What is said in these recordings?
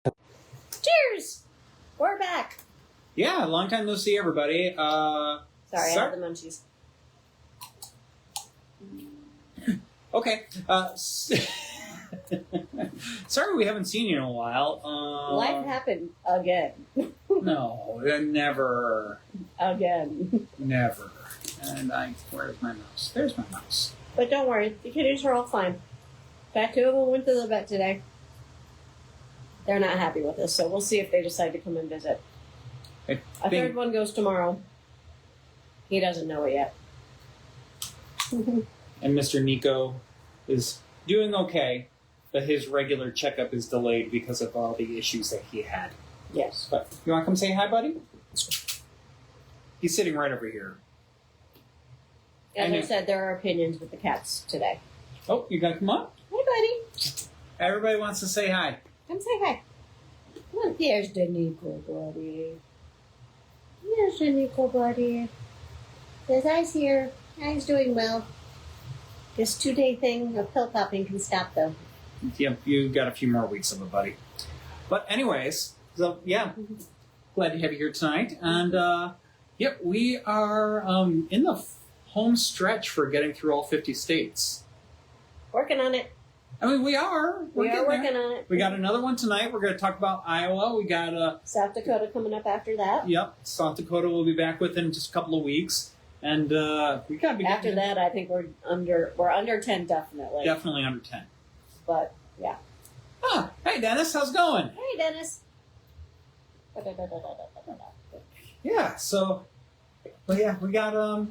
Cheers! We're back. Yeah, long time no see, everybody. Sorry, I had the munchies. Okay. Sorry we haven't seen you in a while. Life happened again. No, never. Again. Never. And where's my mouse? There's my mouse. But don't worry, the kitties are all fine. In fact, two of them went to the vet today. They're not happy with us, so we'll see if they decide to come and visit. A third one goes tomorrow. He doesn't know it yet. And Mr. Nico is doing okay, but his regular checkup is delayed because of all the issues that he had. Yes. But you want to come say hi, buddy? He's sitting right over here. As I said, there are opinions with the cats today. Oh, you gotta come up? Hey, buddy. Everybody wants to say hi. Come say hi. Look, here's the Nico buddy. Here's the Nico buddy. Says I's here. I's doing well. This 2-day thing of pill popping can stop, though. Yep, you got a few more weeks of it, buddy. But anyways, so yeah, glad to have you here tonight. And yep, we are in the home stretch for getting through all 50 states. Working on it. I mean, we are. We are working on it. We got another one tonight. We're going to talk about Iowa. We got South Dakota coming up after that. Yep, South Dakota will be back within just a couple of weeks. And we got to be after that. I think we're under 10 definitely. Definitely under 10. But yeah. Ah, hey Dennis, how's it going? Hey Dennis. Yeah. So, but yeah, we got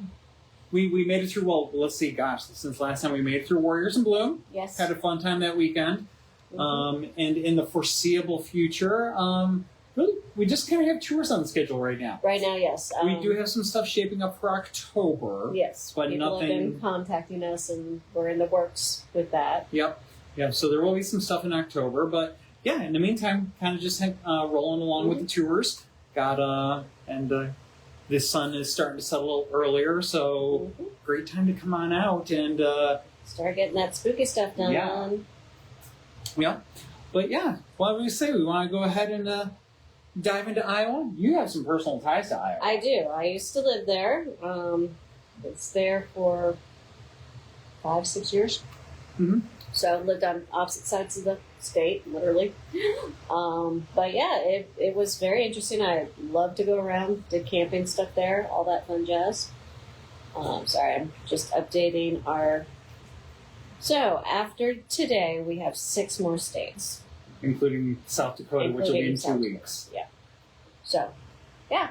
we made it through. Well, let's see. Gosh, since last time we made it through Warriors in Bloom. Yes. Had a fun time that weekend. And in the foreseeable future, really, we just kind of have tours on the schedule right now. Right now, yes. We do have some stuff shaping up for October. Yes, but people nothing. have been contacting us, and we're in the works with that. Yep. Yeah. So there will be some stuff in October, but yeah. In the meantime, kind of just rolling along with the tours. Got the sun is starting to set a little earlier, so great time to come on out and start getting that spooky stuff done. Yeah. But yeah, what do we say? We want to go ahead and dive into Iowa? You have some personal ties to Iowa. I do. I used to live there. It's there for 5-6 years. Mm-hmm. So I lived on opposite sides of the state, literally. But yeah, it was very interesting. I loved to go around, did camping stuff there, all that fun jazz. Sorry, I'm just updating our... So after today, we have 6 more states. Including South Dakota, which will be in 2 weeks. Yeah. So, yeah.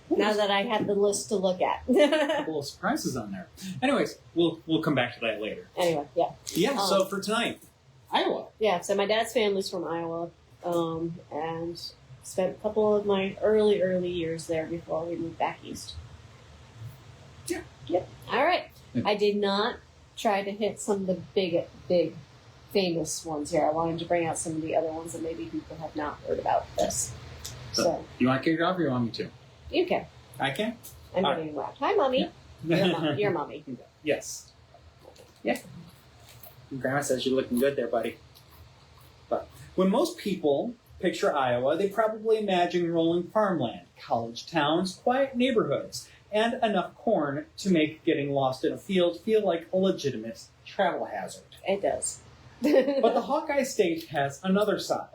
Now that I had the list to look at. A couple of surprises on there. Anyways, we'll come back to that later. Anyway, yeah. Yeah, so for tonight, Iowa. Yeah, so my dad's family's from Iowa, and spent a couple of my early years there before we moved back east. Yeah. Yep. All right. I did not try to hit some of the big famous ones here. I wanted to bring out some of the other ones that maybe people have not heard about this. So you want to kick it off or you want me to? You can. I can? I'm getting wrapped. Hi, Mommy. Yeah. Your mommy. Yes. Yeah. Grandma says you're looking good there, buddy. But when most people picture Iowa, they probably imagine rolling farmland, college towns, quiet neighborhoods, and enough corn to make getting lost in a field feel like a legitimate travel hazard. It does. But the Hawkeye State has another side.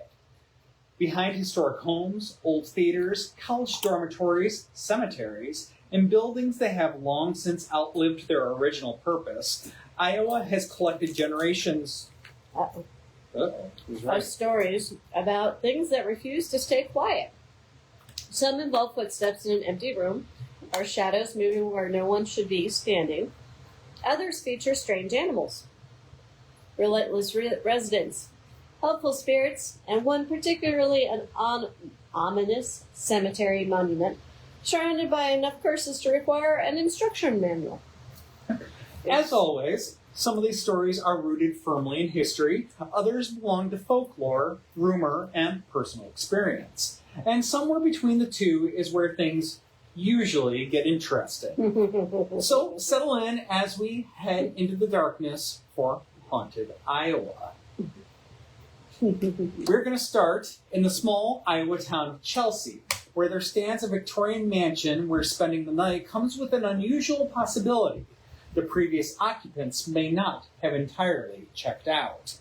Behind historic homes, old theaters, college dormitories, cemeteries, and buildings that have long since outlived their original purpose, Iowa has collected generations of stories about things that refuse to stay quiet. Some involve footsteps in an empty room, or shadows moving where no one should be standing. Others feature strange animals, relentless residents, helpful spirits, and one particularly an ominous cemetery monument surrounded by enough curses to require an instruction manual. As always, some of these stories are rooted firmly in history, others belong to folklore, rumor, and personal experience. And somewhere between the two is where things usually get interesting. So settle in as we head into the darkness for Haunted Iowa. We're going to start in the small Iowa town of Chelsea, where there stands a Victorian mansion where spending the night comes with an unusual possibility. The previous occupants may not have entirely checked out.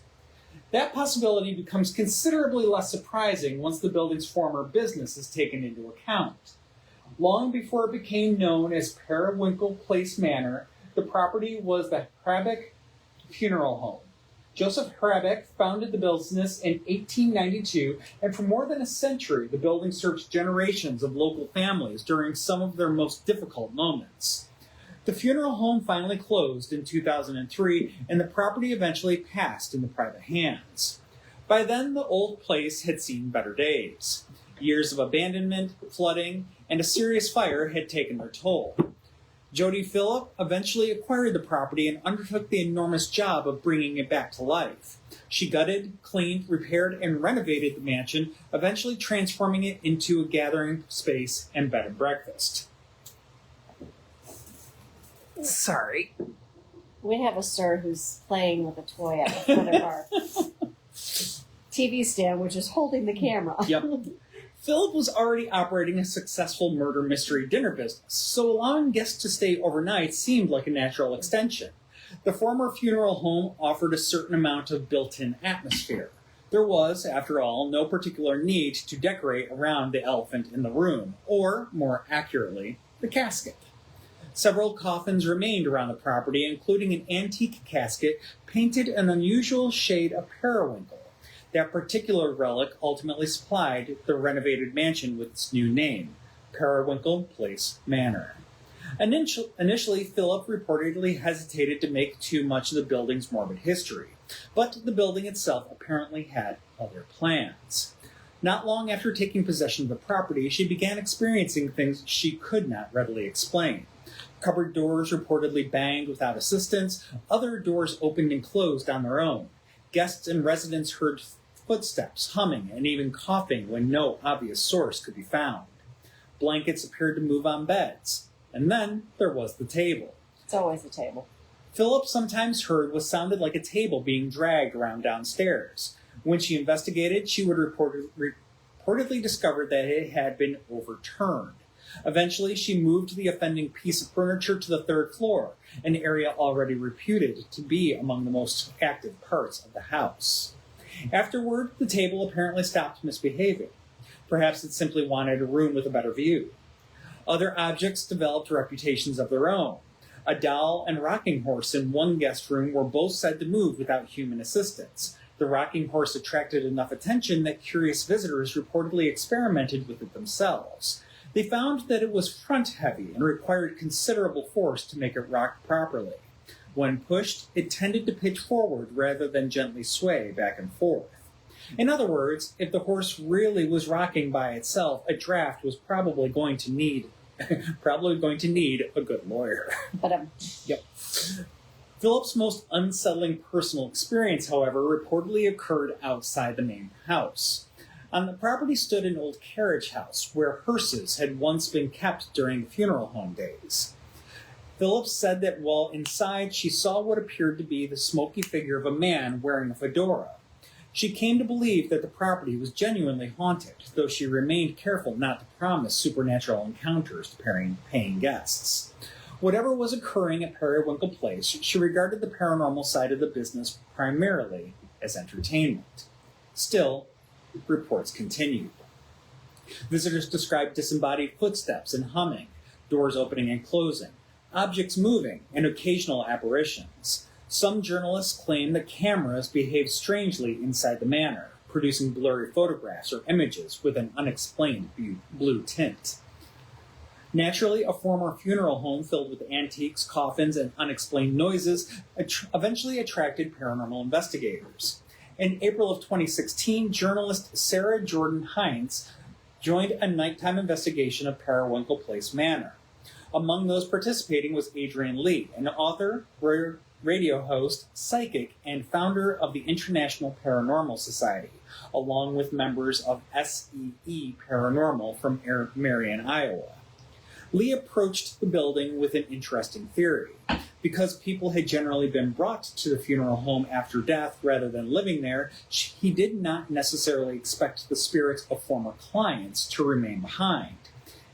That possibility becomes considerably less surprising once the building's former business is taken into account. Long before it became known as Periwinkle Place Manor, the property was the Hrabeck Funeral Home. Joseph Hrabeck founded the business in 1892, and for more than a century, the building served generations of local families during some of their most difficult moments. The funeral home finally closed in 2003, and the property eventually passed into private hands. By then, the old place had seen better days. Years of abandonment, flooding, and a serious fire had taken their toll. Jody Phillip eventually acquired the property and undertook the enormous job of bringing it back to life. She gutted, cleaned, repaired, and renovated the mansion, eventually transforming it into a gathering space and bed and breakfast. Sorry. We have a sir who's playing with a toy at the front of our TV stand, which is holding the camera. Yep. Philip was already operating a successful murder mystery dinner business, so allowing guests to stay overnight seemed like a natural extension. The former funeral home offered a certain amount of built-in atmosphere. There was, after all, no particular need to decorate around the elephant in the room, or, more accurately, the casket. Several coffins remained around the property, including an antique casket painted an unusual shade of periwinkle. That particular relic ultimately supplied the renovated mansion with its new name, Periwinkle Place Manor. Initially, Philip reportedly hesitated to make too much of the building's morbid history, but the building itself apparently had other plans. Not long after taking possession of the property, she began experiencing things she could not readily explain. Cupboard doors reportedly banged without assistance. Other doors opened and closed on their own. Guests and residents heard footsteps, humming, and even coughing when no obvious source could be found. Blankets appeared to move on beds. And then there was the table. It's always a table. Philip sometimes heard what sounded like a table being dragged around downstairs. When she investigated, she would reportedly discover that it had been overturned. Eventually, she moved the offending piece of furniture to the third floor, an area already reputed to be among the most active parts of the house. Afterward, the table apparently stopped misbehaving. Perhaps it simply wanted a room with a better view. Other objects developed reputations of their own. A doll and rocking horse in one guest room were both said to move without human assistance. The rocking horse attracted enough attention that curious visitors reportedly experimented with it themselves. They found that it was front-heavy and required considerable force to make it rock properly. When pushed, it tended to pitch forward rather than gently sway back and forth. In other words, if the horse really was rocking by itself, a draft was probably going to need a good lawyer. Yep. Philip's most unsettling personal experience, however, reportedly occurred outside the main house. On the property stood an old carriage house where hearses had once been kept during the funeral home days. Philip said that while inside, she saw what appeared to be the smoky figure of a man wearing a fedora. She came to believe that the property was genuinely haunted, though she remained careful not to promise supernatural encounters to paying guests. Whatever was occurring at Periwinkle Place, she regarded the paranormal side of the business primarily as entertainment. Still, reports continued. Visitors described disembodied footsteps and humming, doors opening and closing, objects moving, and occasional apparitions. Some journalists claim that cameras behaved strangely inside the manor, producing blurry photographs or images with an unexplained blue tint. Naturally, a former funeral home filled with antiques, coffins, and unexplained noises eventually attracted paranormal investigators. In April of 2016, journalist Sarah Jordan Hines joined a nighttime investigation of Periwinkle Place Manor. Among those participating was Adrian Lee, an author, radio host, psychic, and founder of the International Paranormal Society, along with members of SEE Paranormal from Marion, Iowa. Lee approached the building with an interesting theory. Because people had generally been brought to the funeral home after death rather than living there, he did not necessarily expect the spirits of former clients to remain behind.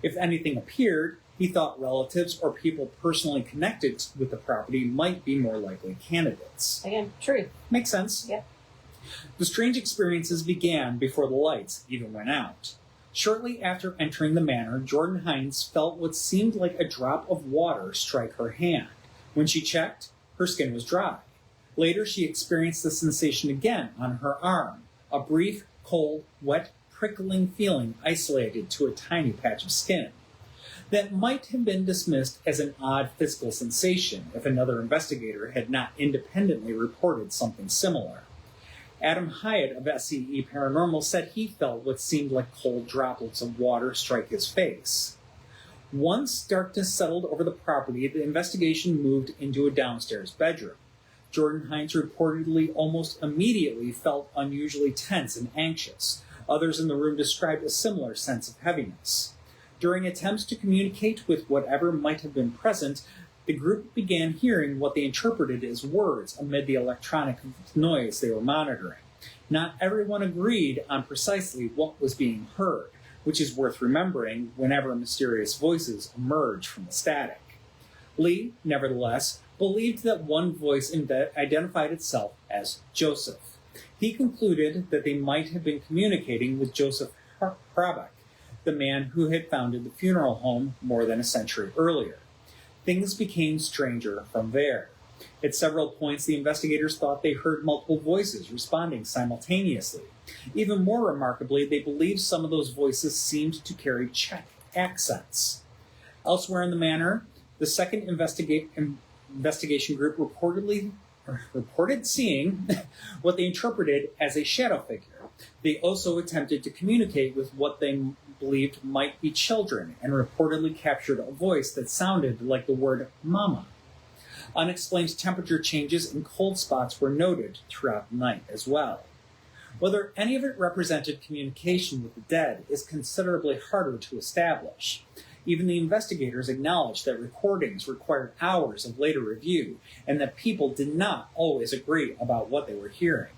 If anything appeared, he thought relatives or people personally connected with the property might be more likely candidates. Again, true. Makes sense. Yep. The strange experiences began before the lights even went out. Shortly after entering the manor, Jordan Hines felt what seemed like a drop of water strike her hand. When she checked, her skin was dry. Later, she experienced the sensation again on her arm, a brief, cold, wet, prickling feeling isolated to a tiny patch of skin. That might have been dismissed as an odd physical sensation if another investigator had not independently reported something similar. Adam Hyatt of SCE Paranormal said he felt what seemed like cold droplets of water strike his face. Once darkness settled over the property, the investigation moved into a downstairs bedroom. Jordan Hines reportedly almost immediately felt unusually tense and anxious. Others in the room described a similar sense of heaviness. During attempts to communicate with whatever might have been present, the group began hearing what they interpreted as words amid the electronic noise they were monitoring. Not everyone agreed on precisely what was being heard, which is worth remembering whenever mysterious voices emerge from the static. Lee, nevertheless, believed that one voice identified itself as Joseph. He concluded that they might have been communicating with Joseph Hrabeck, the man who had founded the funeral home more than a century earlier. Things became stranger from there. At several points, the investigators thought they heard multiple voices responding simultaneously. Even more remarkably, they believed some of those voices seemed to carry Czech accents. Elsewhere in the manor, the second investigation group reported seeing what they interpreted as a shadow figure. They also attempted to communicate with what they believed might be children and reportedly captured a voice that sounded like the word mama. Unexplained temperature changes and cold spots were noted throughout the night as well. Whether any of it represented communication with the dead is considerably harder to establish. Even the investigators acknowledged that recordings required hours of later review and that people did not always agree about what they were hearing.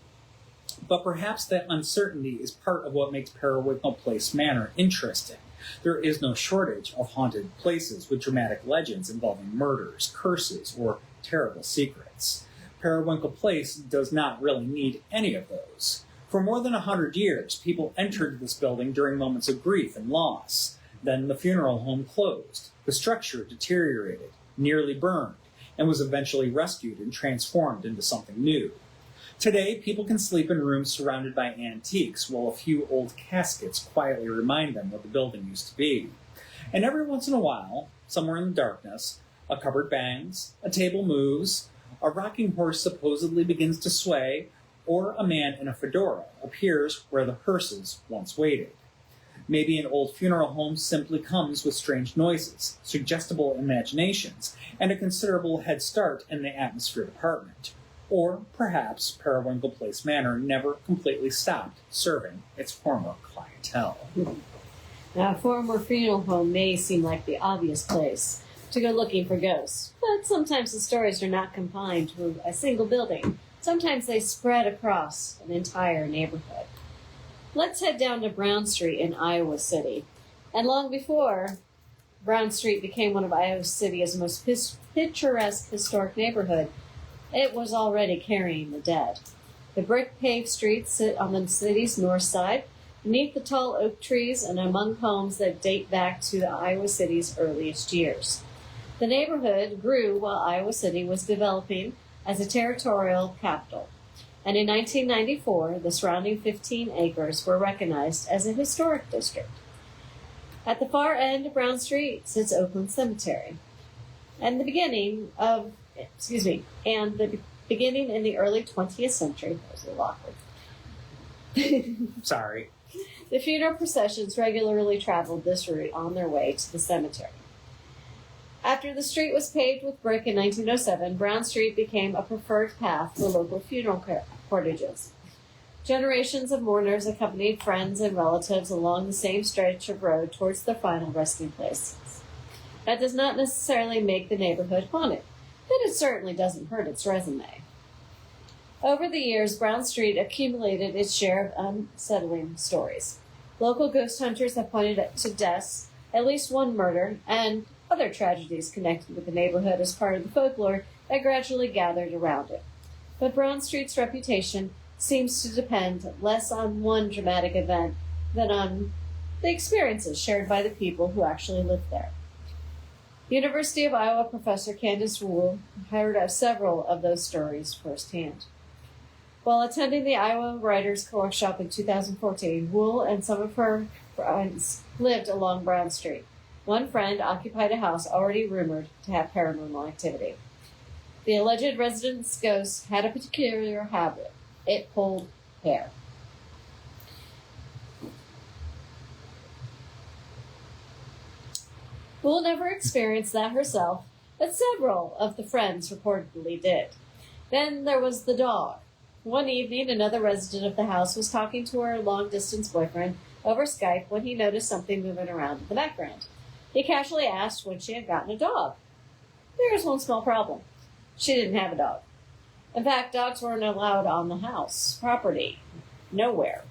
But perhaps that uncertainty is part of what makes Periwinkle Place Manor interesting. There is no shortage of haunted places with dramatic legends involving murders, curses, or terrible secrets. Periwinkle Place does not really need any of those. For more than 100 years, people entered this building during moments of grief and loss. Then the funeral home closed. The structure deteriorated, nearly burned, and was eventually rescued and transformed into something new. Today, people can sleep in rooms surrounded by antiques, while a few old caskets quietly remind them what the building used to be. And every once in a while, somewhere in the darkness, a cupboard bangs, a table moves, a rocking horse supposedly begins to sway, or a man in a fedora appears where the hearses once waited. Maybe an old funeral home simply comes with strange noises, suggestible imaginations, and a considerable head start in the atmosphere department. Or perhaps Periwinkle Place Manor never completely stopped serving its former clientele. Now, a former funeral home may seem like the obvious place to go looking for ghosts, but sometimes the stories are not confined to a single building. Sometimes they spread across an entire neighborhood. Let's head down to Brown Street in Iowa City. And long before Brown Street became one of Iowa City's most picturesque historic neighborhood, it was already carrying the dead. The brick-paved streets sit on the city's north side, beneath the tall oak trees and among homes that date back to the Iowa City's earliest years. The neighborhood grew while Iowa City was developing as a territorial capital, and in 1994, the surrounding 15 acres were recognized as a historic district. At the far end of Brown Street sits Oakland Cemetery, and the beginning in the early 20th century, that was a little awkward. Sorry. The funeral processions regularly traveled this route on their way to the cemetery. After the street was paved with brick in 1907, Brown Street became a preferred path for local funeral corteges. Generations of mourners accompanied friends and relatives along the same stretch of road towards their final resting places. That does not necessarily make the neighborhood haunted. but it certainly doesn't hurt its resume. Over the years, Brown Street accumulated its share of unsettling stories. Local ghost hunters have pointed to deaths, at least one murder, and other tragedies connected with the neighborhood as part of the folklore that gradually gathered around it. But Brown Street's reputation seems to depend less on one dramatic event than on the experiences shared by the people who actually live there. University of Iowa professor Candace Wool heard of several of those stories firsthand. While attending the Iowa Writers' Workshop in 2014, Wool and some of her friends lived along Brown Street. One friend occupied a house already rumored to have paranormal activity. The alleged resident's ghost had a peculiar habit. It pulled hair. Wool never experienced that herself, but several of the friends reportedly did. Then there was the dog. One evening, another resident of the house was talking to her long-distance boyfriend over Skype when he noticed something moving around in the background. He casually asked when she had gotten a dog. There was one small problem. She didn't have a dog. In fact, dogs weren't allowed on the house property. Nowhere.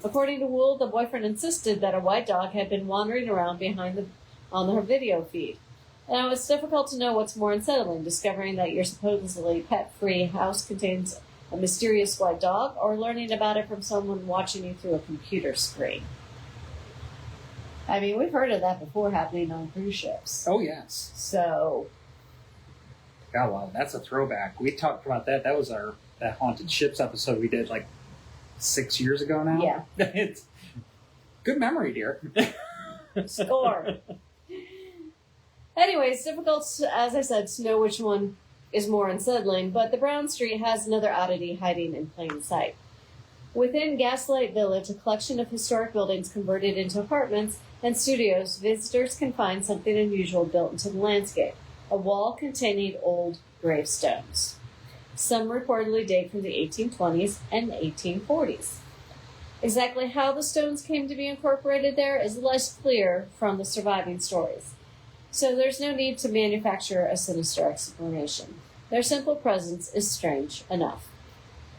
According to Wool, the boyfriend insisted that a white dog had been wandering around on her video feed. Now, it's difficult to know what's more unsettling, discovering that your supposedly pet-free house contains a mysterious white dog, or learning about it from someone watching you through a computer screen. I mean, we've heard of that before happening on cruise ships. Oh, yes. So... God, wow, that's a throwback. We talked about that. That was that Haunted Ships episode we did like 6 years ago now. Yeah. It's good memory, dear. Score. Anyway, it's difficult, as I said, to know which one is more unsettling, but the Brown Street has another oddity hiding in plain sight. Within Gaslight Village, a collection of historic buildings converted into apartments and studios, visitors can find something unusual built into the landscape. A wall containing old gravestones. Some reportedly date from the 1820s and 1840s. Exactly how the stones came to be incorporated there is less clear from the surviving stories. So there's no need to manufacture a sinister explanation. Their simple presence is strange enough.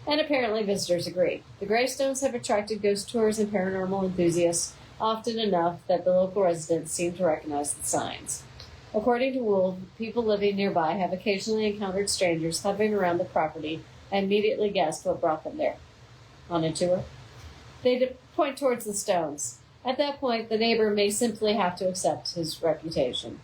And apparently visitors agree. The gravestones have attracted ghost tours and paranormal enthusiasts often enough that the local residents seem to recognize the signs. According to Wool, people living nearby have occasionally encountered strangers hovering around the property and immediately guessed what brought them there. On a tour? They point towards the stones. At that point, the neighbor may simply have to accept his reputation.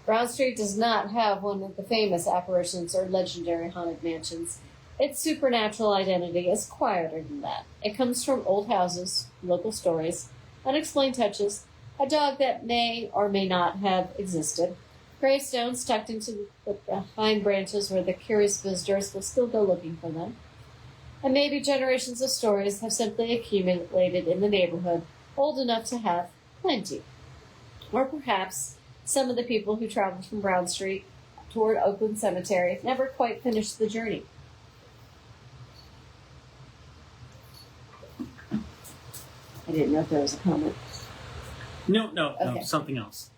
Brown Street does not have one of the famous apparitions or legendary haunted mansions. Its supernatural identity is quieter than that. It comes from old houses, local stories, unexplained touches, a dog that may or may not have existed, gravestones tucked into the behind branches where the curious visitors will still go looking for them, and maybe generations of stories have simply accumulated in the neighborhood, old enough to have plenty. Or perhaps some of the people who traveled from Brown Street toward Oakland Cemetery never quite finished the journey. I didn't know if there was a comment. No, Okay. something else.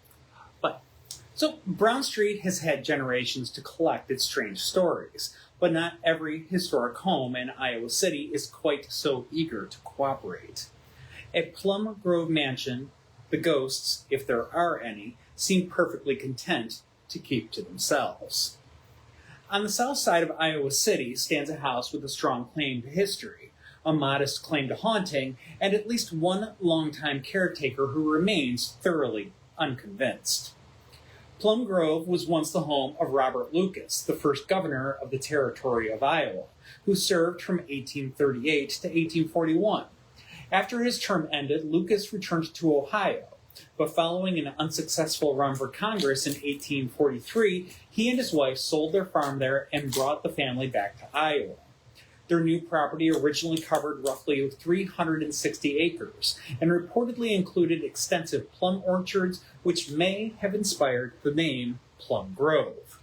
So Brown Street has had generations to collect its strange stories, but not every historic home in Iowa City is quite so eager to cooperate. At Plum Grove Mansion, the ghosts, if there are any, seem perfectly content to keep to themselves. On the south side of Iowa City stands a house with a strong claim to history, a modest claim to haunting, and at least one longtime caretaker who remains thoroughly unconvinced. Plum Grove was once the home of Robert Lucas, the first governor of the territory of Iowa, who served from 1838 to 1841. After his term ended, Lucas returned to Ohio, but following an unsuccessful run for Congress in 1843, he and his wife sold their farm there and brought the family back to Iowa. Their new property originally covered roughly 360 acres and reportedly included extensive plum orchards, which may have inspired the name Plum Grove.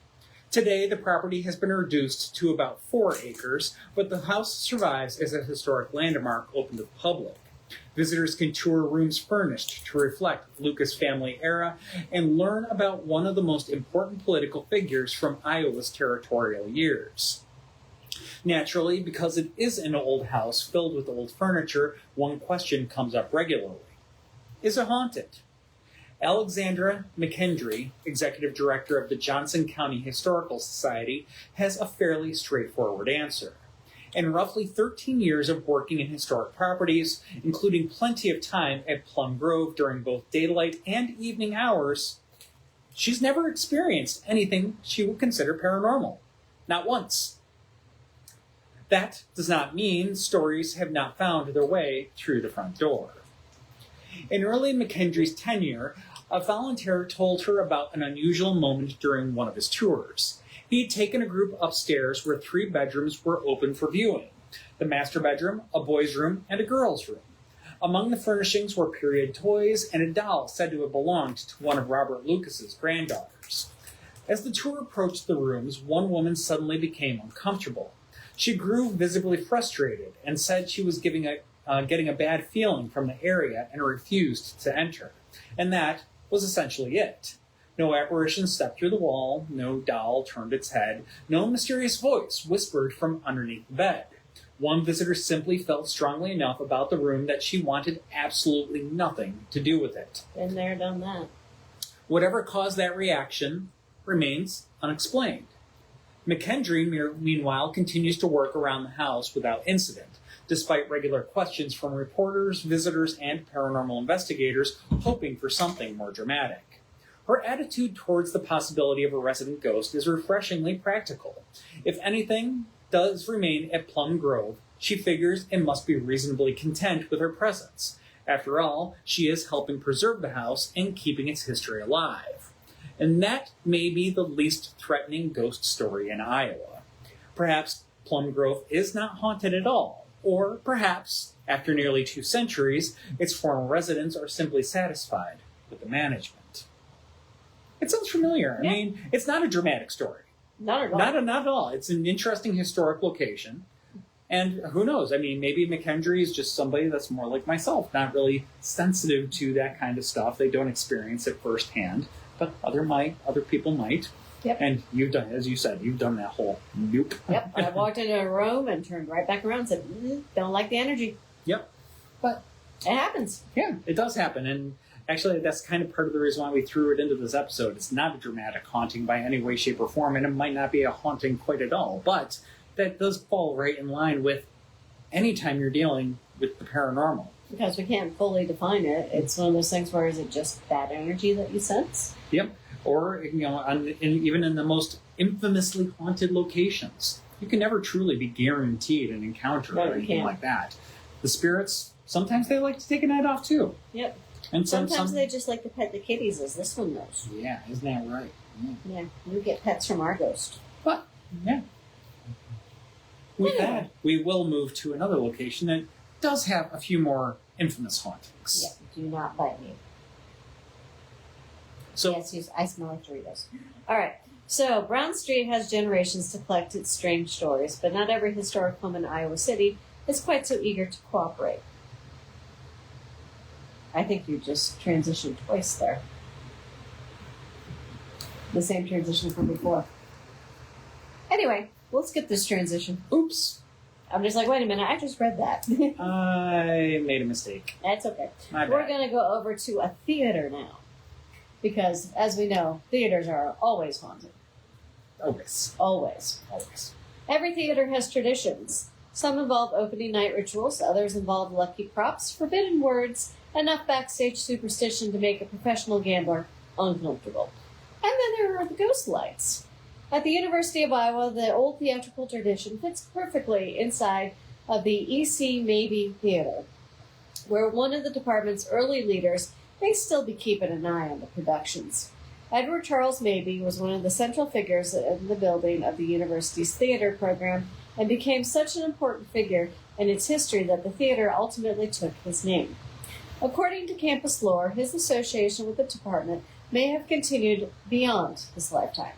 Today, the property has been reduced to about 4 acres, but the house survives as a historic landmark open to the public. Visitors can tour rooms furnished to reflect Lucas family era and learn about one of the most important political figures from Iowa's territorial years. Naturally, because it is an old house filled with old furniture, one question comes up regularly. Is it haunted? Alexandra McKendry, executive director of the Johnson County Historical Society, has a fairly straightforward answer. In roughly 13 years of working in historic properties, including plenty of time at Plum Grove during both daylight and evening hours, she's never experienced anything she would consider paranormal. Not once. That does not mean stories have not found their way through the front door. In early McKendry's tenure, a volunteer told her about an unusual moment during one of his tours. He had taken a group upstairs where 3 bedrooms were open for viewing. The master bedroom, a boys' room, and a girls' room. Among the furnishings were period toys and a doll said to have belonged to one of Robert Lucas's granddaughters. As the tour approached the rooms, one woman suddenly became uncomfortable. She grew visibly frustrated and said she was getting a bad feeling from the area and refused to enter. And that was essentially it. No apparition stepped through the wall, no doll turned its head, no mysterious voice whispered from underneath the bed. One visitor simply felt strongly enough about the room that she wanted absolutely nothing to do with it. Been there, done that. Whatever caused that reaction remains unexplained. McKendry, meanwhile, continues to work around the house without incident, despite regular questions from reporters, visitors, and paranormal investigators hoping for something more dramatic. Her attitude towards the possibility of a resident ghost is refreshingly practical. If anything does remain at Plum Grove, she figures it must be reasonably content with her presence. After all, she is helping preserve the house and keeping its history alive. And that may be the least threatening ghost story in Iowa. Perhaps Plum Grove is not haunted at all, or perhaps, after nearly 2 centuries, its former residents are simply satisfied with the management. It sounds familiar. Yeah. I mean, it's not a dramatic story. Not at all. Not at all. It's an interesting historic location. And who knows? I mean, maybe McKendry is just somebody that's more like myself, not really sensitive to that kind of stuff. They don't experience it firsthand, but other people might. Yep. And you've done, as you said, you've done that whole nope. Yep. I walked into a room and turned right back around and said, don't like the energy. Yep. But it happens. Yeah, it does happen. And actually, that's kind of part of the reason why we threw it into this episode. It's not a dramatic haunting by any way, shape, or form, and it might not be a haunting quite at all. But that does fall right in line with any time you're dealing with the paranormal. Because we can't fully define it. It's one of those things where is it just bad energy that you sense? Yep. Or, even in the most infamously haunted locations, you can never truly be guaranteed an encounter or anything like that. The spirits, sometimes they like to take a night off too. Yep. And sometimes they just like to pet the kitties, as this one knows. Yeah, isn't that right? Yeah, you get pets from our ghost. But, yeah. We will move to another location that does have a few more infamous hauntings. Yeah, do not bite me. So, yes, I smell like Doritos. All right. So, Brown Street has generations to collect its strange stories, but not every historic home in Iowa City is quite so eager to cooperate. I think you just transitioned twice there. The same transition from before. Anyway, we'll skip this transition. oops, I'm just like, wait a minute, I just read that. I made a mistake. That's okay. My bad. We're going to go over to a theater now. Because, as we know, theaters are always haunted. Always. Always. Always. Every theater has traditions. Some involve opening night rituals, others involve lucky props, forbidden words, enough backstage superstition to make a professional gambler uncomfortable. And then there are the ghost lights. At the University of Iowa, the old theatrical tradition fits perfectly inside of the E.C. Mabee Theater, where one of the department's early leaders may still be keeping an eye on the productions. Edward Charles Mabee was one of the central figures in the building of the university's theater program and became such an important figure in its history that the theater ultimately took his name. According to campus lore, his association with the department may have continued beyond his lifetime.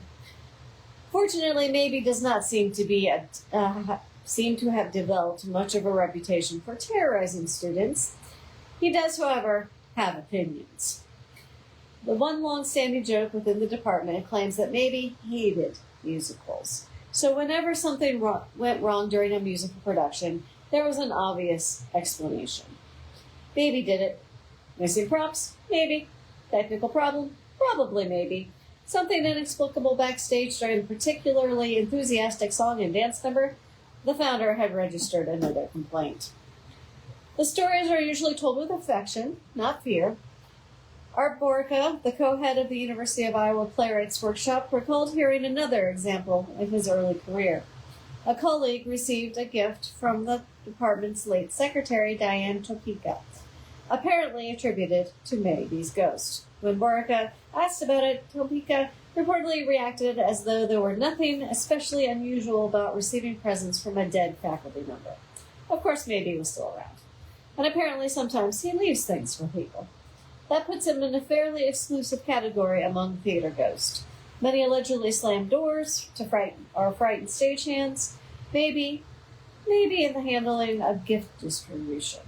Fortunately, Mabee does not seem to have developed much of a reputation for terrorizing students. He does, however, have opinions. The one long-standing joke within the department claims that maybe he hated musicals. So whenever something went wrong during a musical production, there was an obvious explanation. Baby did it. Missing props? Maybe. Technical problem? Probably maybe. Something inexplicable backstage during a particularly enthusiastic song and dance number? The founder had registered another complaint. The stories are usually told with affection, not fear. Art Borica, the co-head of the University of Iowa Playwrights Workshop, recalled hearing another example in his early career. A colleague received a gift from the department's late secretary, Diane Topeka, apparently attributed to Maybe's ghost. When Borica asked about it, Topeka reportedly reacted as though there were nothing especially unusual about receiving presents from a dead faculty member. Of course, Maybe was still around. And apparently sometimes he leaves things for people. That puts him in a fairly exclusive category among theater ghosts. Many allegedly slam doors to frighten stagehands, maybe in the handling of gift distribution.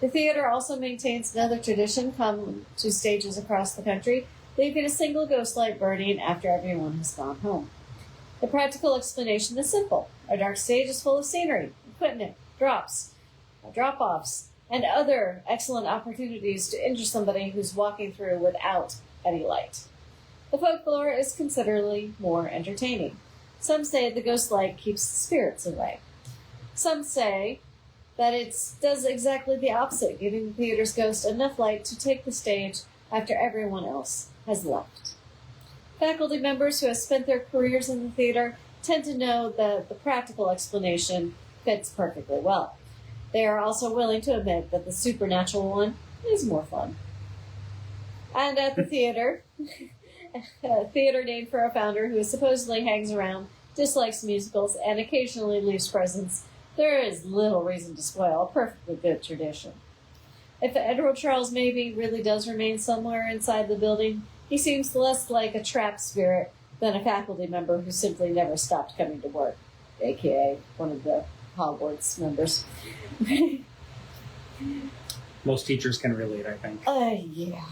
The theater also maintains another tradition common to stages across the country, leaving a single ghost light burning after everyone has gone home. The practical explanation is simple. A dark stage is full of scenery, equipment, drop-offs, and other excellent opportunities to injure somebody who's walking through without any light. The folklore is considerably more entertaining. Some say the ghost light keeps spirits away. Some say that it does exactly the opposite, giving the theater's ghost enough light to take the stage after everyone else has left. Faculty members who have spent their careers in the theater tend to know that the practical explanation fits perfectly well. They are also willing to admit that the supernatural one is more fun. And at the theater, a theater named for a founder who supposedly hangs around, dislikes musicals, and occasionally leaves presents, there is little reason to spoil a perfectly good tradition. If Edward Charles Maybe really does remain somewhere inside the building, he seems less like a trapped spirit than a faculty member who simply never stopped coming to work, aka one of the Hogwarts members. Most teachers can relate, I think. Yeah.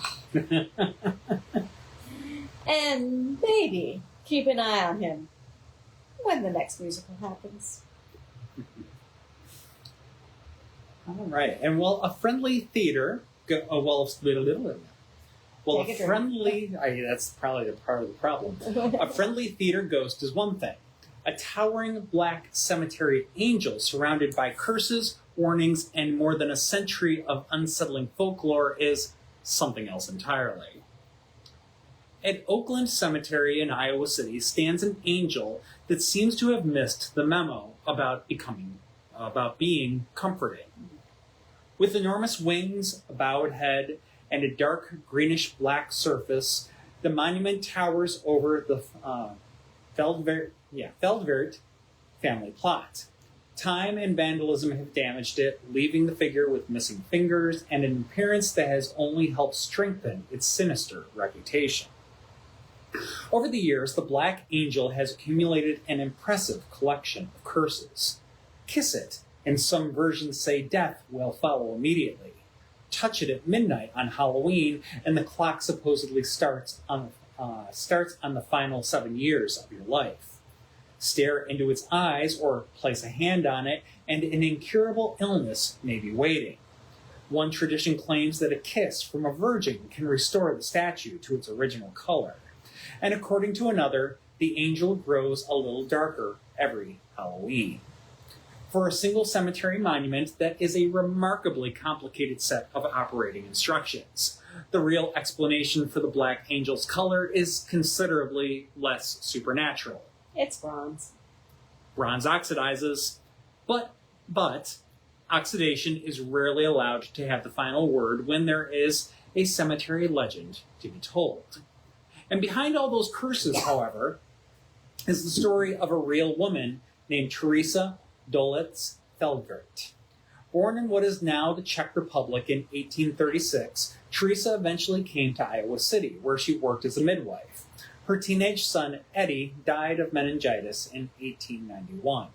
And maybe keep an eye on him when the next musical happens. All right. And a friendly theater, that's probably the part of the problem. A friendly theater ghost is one thing. A towering black cemetery angel surrounded by curses, warnings, and more than a century of unsettling folklore is something else entirely. At Oakland Cemetery in Iowa City stands an angel that seems to have missed the memo about being comforting. With enormous wings, a bowed head, and a dark greenish-black surface, the monument towers over the Feldwert family plot. Time and vandalism have damaged it, leaving the figure with missing fingers and an appearance that has only helped strengthen its sinister reputation. Over the years, the Black Angel has accumulated an impressive collection of curses. Kiss it, and some versions say death will follow immediately. Touch it at midnight on Halloween, and the clock supposedly starts on the final 7 years of your life. Stare into its eyes or place a hand on it, and an incurable illness may be waiting. One tradition claims that a kiss from a virgin can restore the statue to its original color. And according to another, the angel grows a little darker every Halloween. For a single cemetery monument, that is a remarkably complicated set of operating instructions. The real explanation for the Black Angel's color is considerably less supernatural. It's bronze. Bronze oxidizes, but oxidation is rarely allowed to have the final word when there is a cemetery legend to be told. And behind all those curses, however, is the story of a real woman named Teresa Dolitz Feldwert. Born in what is now the Czech Republic in 1836, Teresa eventually came to Iowa City, where she worked as a midwife. Her teenage son, Eddie, died of meningitis in 1891.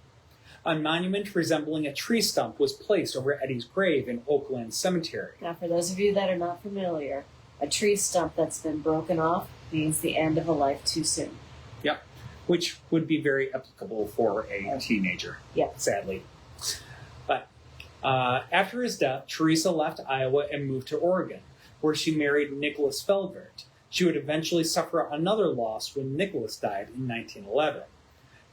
A monument resembling a tree stump was placed over Eddie's grave in Oakland Cemetery. Now, for those of you that are not familiar, a tree stump that's been broken off means the end of a life too soon. Yep. Which would be very applicable for a teenager, sadly. But after his death, Teresa left Iowa and moved to Oregon, where she married Nicholas Feldvert. She would eventually suffer another loss when Nicholas died in 1911.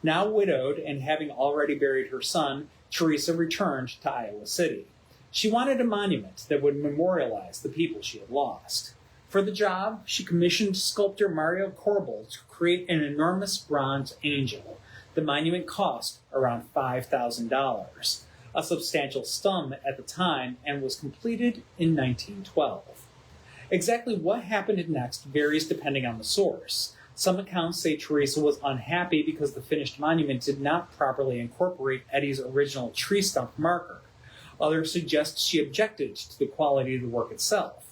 Now widowed and having already buried her son, Teresa returned to Iowa City. She wanted a monument that would memorialize the people she had lost. For the job, she commissioned sculptor Mario Corbel to create an enormous bronze angel. The monument cost around $5,000, a substantial sum at the time, and was completed in 1912. Exactly what happened next varies depending on the source. Some accounts say Teresa was unhappy because the finished monument did not properly incorporate Eddie's original tree stump marker. Others suggest she objected to the quality of the work itself.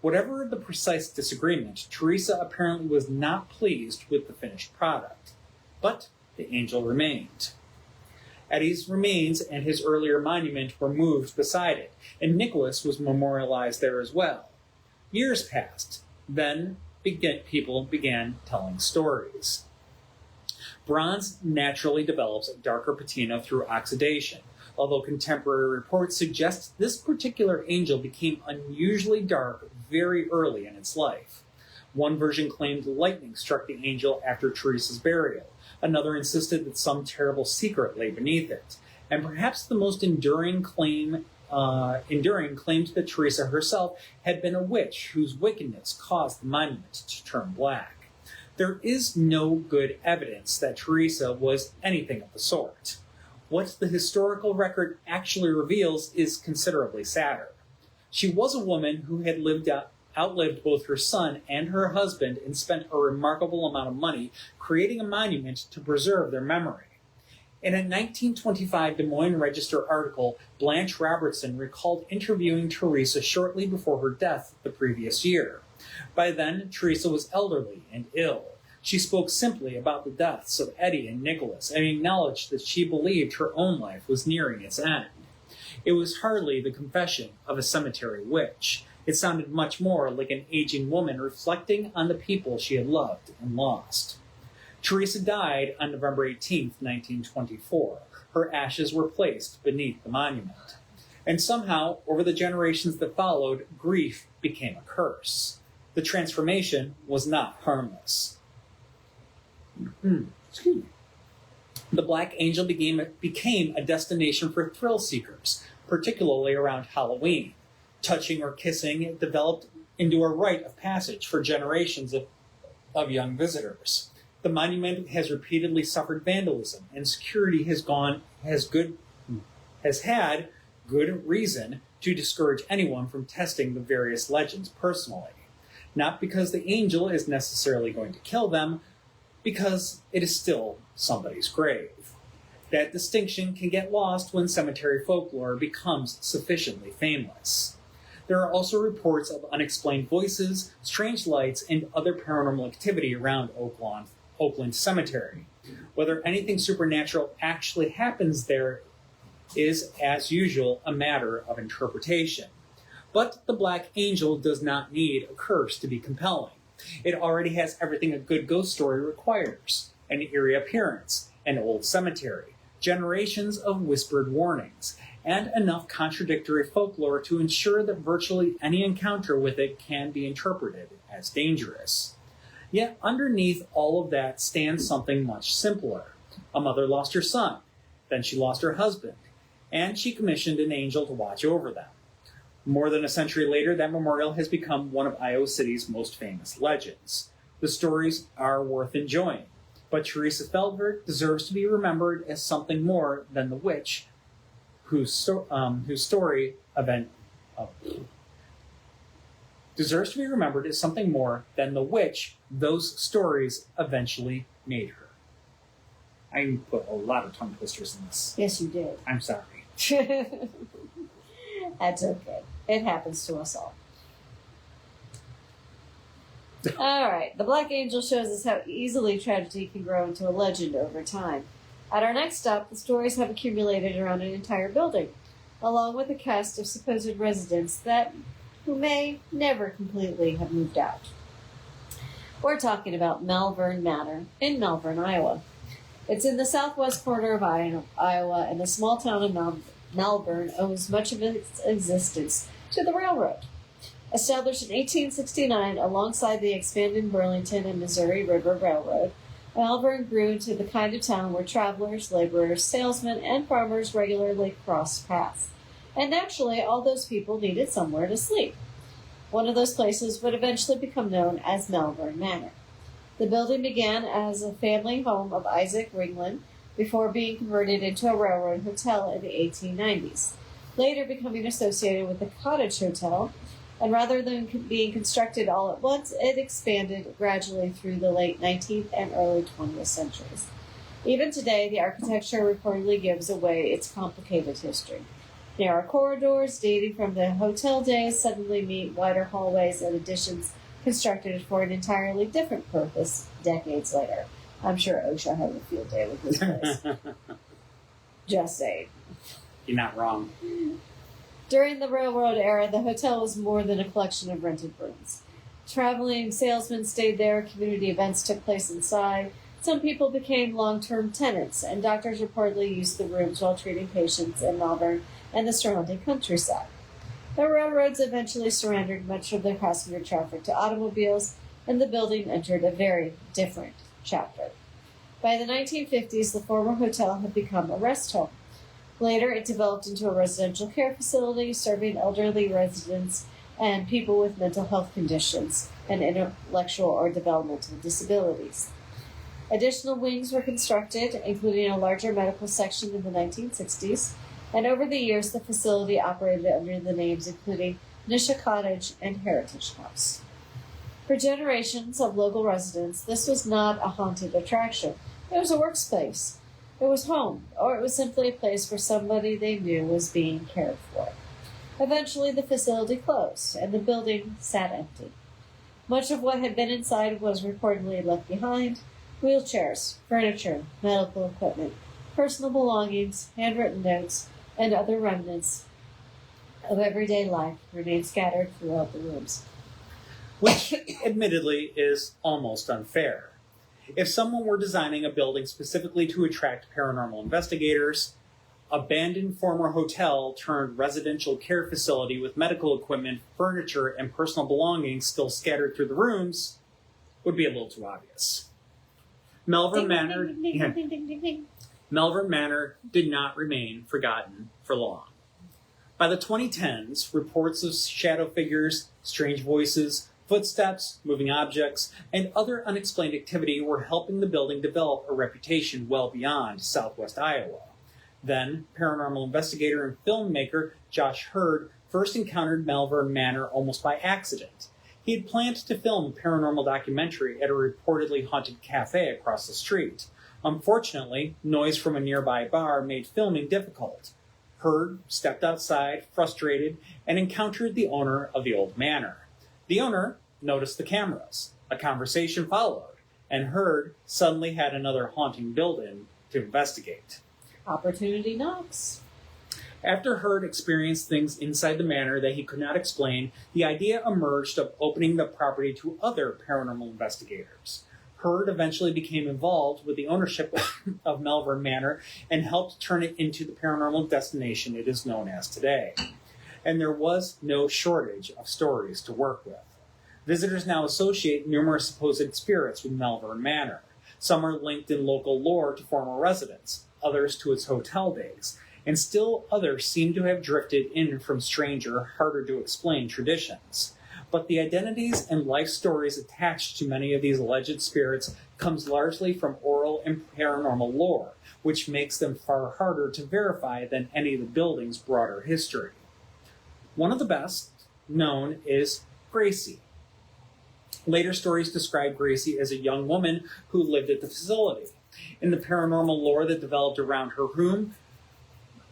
Whatever the precise disagreement, Teresa apparently was not pleased with the finished product. But the angel remained. Eddie's remains and his earlier monument were moved beside it, and Nicholas was memorialized there as well. Years passed. Then people began telling stories. Bronze naturally develops a darker patina through oxidation, although contemporary reports suggest this particular angel became unusually dark very early in its life. One version claimed lightning struck the angel after Teresa's burial. Another insisted that some terrible secret lay beneath it. And perhaps the most enduring claimed that Teresa herself had been a witch whose wickedness caused the monument to turn black. There is no good evidence that Teresa was anything of the sort. What the historical record actually reveals is considerably sadder. She was a woman who had outlived both her son and her husband and spent a remarkable amount of money creating a monument to preserve their memory. In a 1925 Des Moines Register article, Blanche Robertson recalled interviewing Teresa shortly before her death the previous year. By then, Teresa was elderly and ill. She spoke simply about the deaths of Eddie and Nicholas and acknowledged that she believed her own life was nearing its end. It was hardly the confession of a cemetery witch. It sounded much more like an aging woman reflecting on the people she had loved and lost. Teresa died on November 18, 1924. Her ashes were placed beneath the monument. And somehow, over the generations that followed, grief became a curse. The transformation was not harmless. Excuse me. The Black Angel became a destination for thrill seekers, particularly around Halloween. Touching or kissing, it developed into a rite of passage for generations of young visitors. The monument has repeatedly suffered vandalism, and security has had good reason to discourage anyone from testing the various legends personally. Not because the angel is necessarily going to kill them, because it is still somebody's grave. That distinction can get lost when cemetery folklore becomes sufficiently famous. There are also reports of unexplained voices, strange lights, and other paranormal activity around Oakland Cemetery. Whether anything supernatural actually happens there is, as usual, a matter of interpretation. But the Black Angel does not need a curse to be compelling. It already has everything a good ghost story requires: an eerie appearance, an old cemetery, generations of whispered warnings, and enough contradictory folklore to ensure that virtually any encounter with it can be interpreted as dangerous. Yet underneath all of that stands something much simpler. A mother lost her son, then she lost her husband, and she commissioned an angel to watch over them. More than a century later, that memorial has become one of Iowa City's most famous legends. The stories are worth enjoying, but Teresa Feldvert deserves to be remembered as something more than the witch whose story deserves to be remembered as something more than the witch those stories eventually made her. I put a lot of tongue twisters in this. Yes, you did. I'm sorry. That's okay. It happens to us all. All right. The Black Angel shows us how easily tragedy can grow into a legend over time. At our next stop, the stories have accumulated around an entire building, along with a cast of supposed residents who may never completely have moved out. We're talking about Malvern Manor in Malvern, Iowa. It's in the southwest corner of Iowa, and the small town of Malvern owes much of its existence to the railroad. Established in 1869 alongside the expanded Burlington and Missouri River Railroad, Malvern grew into the kind of town where travelers, laborers, salesmen, and farmers regularly crossed paths. And naturally, all those people needed somewhere to sleep. One of those places would eventually become known as Malvern Manor. The building began as a family home of Isaac Ringland before being converted into a railroad hotel in the 1890s, later becoming associated with the Cottage Hotel, and rather than being constructed all at once, it expanded gradually through the late 19th and early 20th centuries. Even today, the architecture reportedly gives away its complicated history. Narrow corridors dating from the hotel days suddenly meet wider hallways and additions constructed for an entirely different purpose decades later. I'm sure OSHA has a field day with this place. Just saying. You're not wrong. During the railroad era, the hotel was more than a collection of rented rooms. Traveling salesmen stayed there, community events took place inside. Some people became long-term tenants, and doctors reportedly used the rooms while treating patients in Malvern and the surrounding countryside. The railroads eventually surrendered much of their passenger traffic to automobiles, and the building entered a very different chapter. By the 1950s, the former hotel had become a rest home. Later, it developed into a residential care facility serving elderly residents and people with mental health conditions and intellectual or developmental disabilities. Additional wings were constructed, including a larger medical section in the 1960s, and over the years the facility operated under the names including Nisha Cottage and Heritage House. For generations of local residents, this was not a haunted attraction. It was a workspace. It was home, or it was simply a place where somebody they knew was being cared for. Eventually, the facility closed, and the building sat empty. Much of what had been inside was reportedly left behind: wheelchairs, furniture, medical equipment, personal belongings, handwritten notes, and other remnants of everyday life remained scattered throughout the rooms. Which, admittedly, is almost unfair. If someone were designing a building specifically to attract paranormal investigators, abandoned former hotel turned residential care facility with medical equipment, furniture, and personal belongings still scattered through the rooms would be a little too obvious. Malvern Manor did not remain forgotten for long. By the 2010s, reports of shadow figures, strange voices, footsteps, moving objects, and other unexplained activity were helping the building develop a reputation well beyond southwest Iowa. Then, paranormal investigator and filmmaker Josh Hurd first encountered Malvern Manor almost by accident. He had planned to film a paranormal documentary at a reportedly haunted cafe across the street. Unfortunately, noise from a nearby bar made filming difficult. Hurd stepped outside, frustrated, and encountered the owner of the old manor. The owner noticed the cameras. A conversation followed, and Hurd suddenly had another haunting building to investigate. Opportunity knocks. After Hurd experienced things inside the manor that he could not explain, the idea emerged of opening the property to other paranormal investigators. Hurd eventually became involved with the ownership of Malvern Manor and helped turn it into the paranormal destination it is known as today. And there was no shortage of stories to work with. Visitors now associate numerous supposed spirits with Malvern Manor. Some are linked in local lore to former residents, others to its hotel days, and still others seem to have drifted in from stranger, harder-to-explain traditions. But the identities and life stories attached to many of these alleged spirits comes largely from oral and paranormal lore, which makes them far harder to verify than any of the building's broader history. One of the best known is Gracie. Later stories describe Gracie as a young woman who lived at the facility. In the paranormal lore that developed around her room,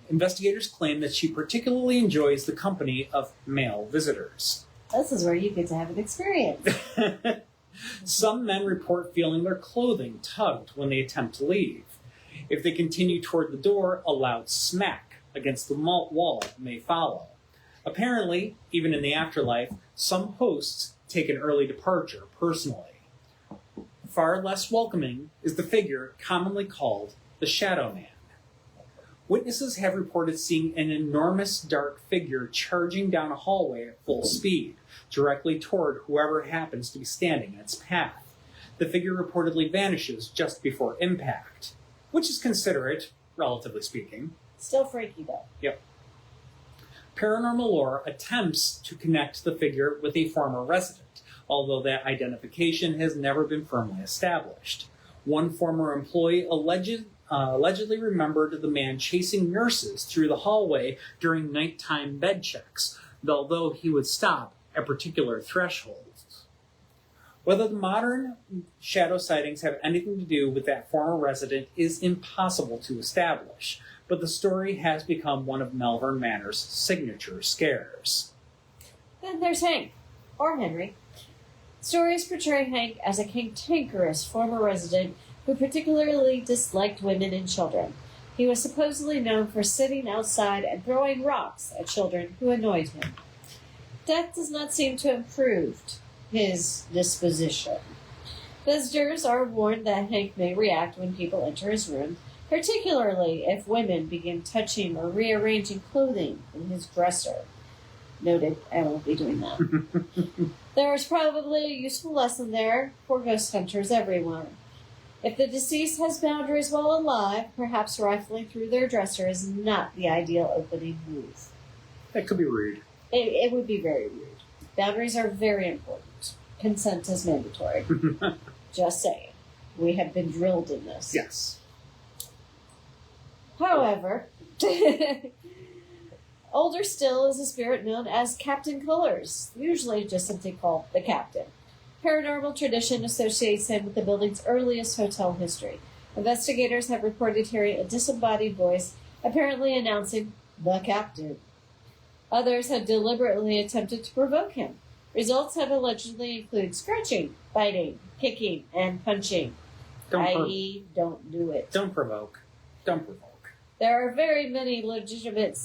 investigators claim that she particularly enjoys the company of male visitors. This is where you get to have an experience. Some men report feeling their clothing tugged when they attempt to leave. If they continue toward the door, a loud smack against the wall may follow. Apparently, even in the afterlife, some hosts take an early departure personally. Far less welcoming is the figure commonly called the Shadow Man. Witnesses have reported seeing an enormous dark figure charging down a hallway at full speed, directly toward whoever happens to be standing in its path. The figure reportedly vanishes just before impact, which is considerate, relatively speaking. Still freaky, though. Yep. Paranormal lore attempts to connect the figure with a former resident, although that identification has never been firmly established. One former employee allegedly remembered the man chasing nurses through the hallway during nighttime bed checks, although he would stop at particular thresholds. Whether the modern shadow sightings have anything to do with that former resident is impossible to establish, but the story has become one of Malvern Manor's signature scares. Then there's Hank, or Henry. Stories portray Hank as a cantankerous former resident who particularly disliked women and children. He was supposedly known for sitting outside and throwing rocks at children who annoyed him. Death does not seem to have improved his disposition. Visitors are warned that Hank may react when people enter his room, particularly if women begin touching or rearranging clothing in his dresser. Noted, I won't be doing that. There is probably a useful lesson there for ghost hunters everywhere. If the deceased has boundaries while alive, perhaps rifling through their dresser is not the ideal opening move. That could be rude. It would be very rude. Boundaries are very important. Consent is mandatory. Just saying. We have been drilled in this. Yes. However, older still is a spirit known as Captain Colors, usually just simply called the Captain. Paranormal tradition associates him with the building's earliest hotel history. Investigators have reported hearing a disembodied voice apparently announcing, "The Captain." Others have deliberately attempted to provoke him. Results have allegedly included scratching, biting, kicking, and punching. I.e., don't do it. Don't provoke. Don't provoke. There are very many legitimate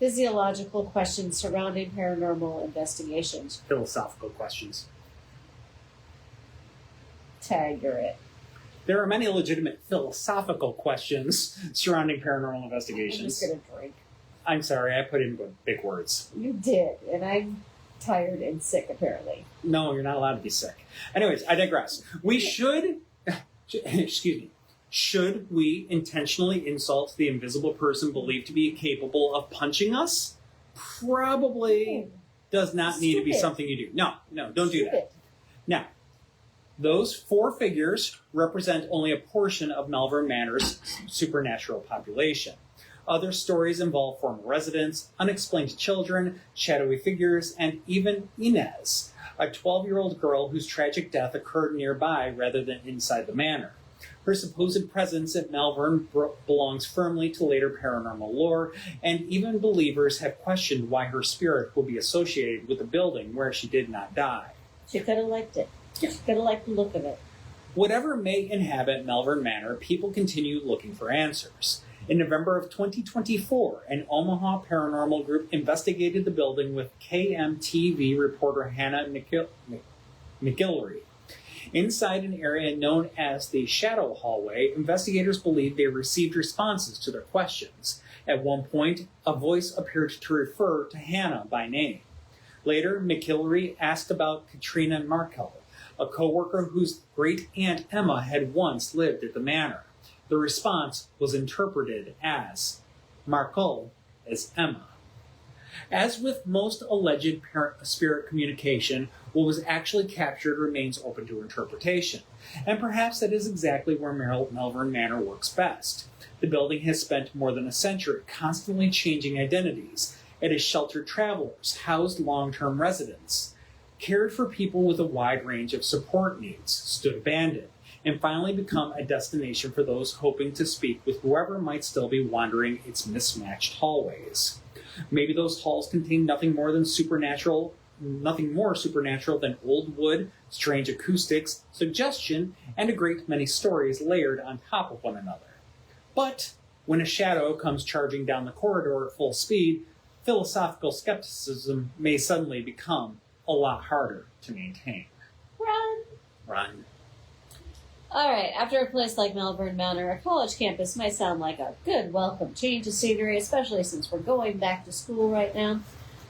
physiological questions surrounding paranormal investigations. Philosophical questions. Tiger it. There are many legitimate philosophical questions surrounding paranormal I'm investigations. just going to drink. I'm sorry, I put in big words. You did, and I'm tired and sick, apparently. No, you're not allowed to be sick. Anyways, I digress. We should, excuse me, should we intentionally insult the invisible person believed to be capable of punching us? Probably does not need to be something you do. No, don't do that. Now, those four figures represent only a portion of Malvern Manor's supernatural population. Other stories involve former residents, unexplained children, shadowy figures, and even Inez, a 12-year-old girl whose tragic death occurred nearby rather than inside the manor. Her supposed presence at Malvern belongs firmly to later paranormal lore, and even believers have questioned why her spirit will be associated with a building where she did not die. She could have liked it. She could have liked the look of it. Whatever may inhabit Malvern Manor, people continue looking for answers. In November of 2024, an Omaha paranormal group investigated the building with KMTV reporter Hannah McGillary. Inside an area known as the Shadow Hallway, investigators believe they received responses to their questions. At one point, a voice appeared to refer to Hannah by name. Later, McGillary asked about Katrina Markel, a co-worker whose great-aunt Emma had once lived at the manor. The response was interpreted as Markel as Emma. As with most alleged spirit communication, what was actually captured remains open to interpretation. And perhaps that is exactly where Malvern Manor works best. The building has spent more than a century constantly changing identities. It has sheltered travelers, housed long-term residents, cared for people with a wide range of support needs, stood abandoned, and finally become a destination for those hoping to speak with whoever might still be wandering its mismatched hallways. Maybe those halls contain nothing more supernatural than old wood, strange acoustics, suggestion, and a great many stories layered on top of one another. But when a shadow comes charging down the corridor at full speed, philosophical skepticism may suddenly become a lot harder to maintain. Run. All right, after a place like Melbourne Manor, a college campus might sound like a good, welcome change of scenery, especially since we're going back to school right now.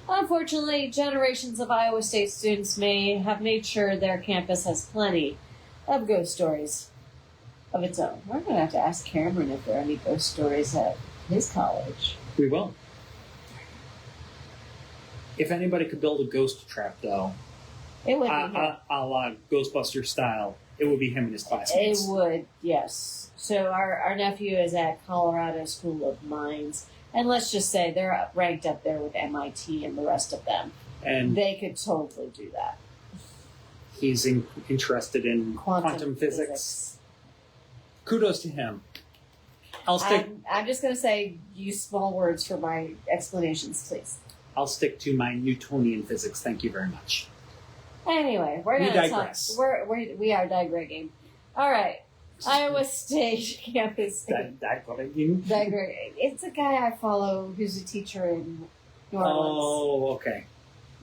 Unfortunately, generations of Iowa State students may have made sure their campus has plenty of ghost stories of its own. We're going to have to ask Cameron if there are any ghost stories at his college. We will. If anybody could build a ghost trap, though, It would be him. a la Ghostbuster style, it would be him and his classmates. It would, yes. So our nephew is at Colorado School of Mines, and let's just say they're ranked up there with MIT and the rest of them. And They could totally do that. he's interested in quantum physics. Kudos to him. I'm just going to say, use small words for my explanations, please. I'll stick to my Newtonian physics. Thank you very much. Anyway, we're We going to talk. digress. We are digressing. All right. Iowa State campus. Digressing. Digressing. It's a guy I follow who's a teacher in New Orleans. Oh, okay.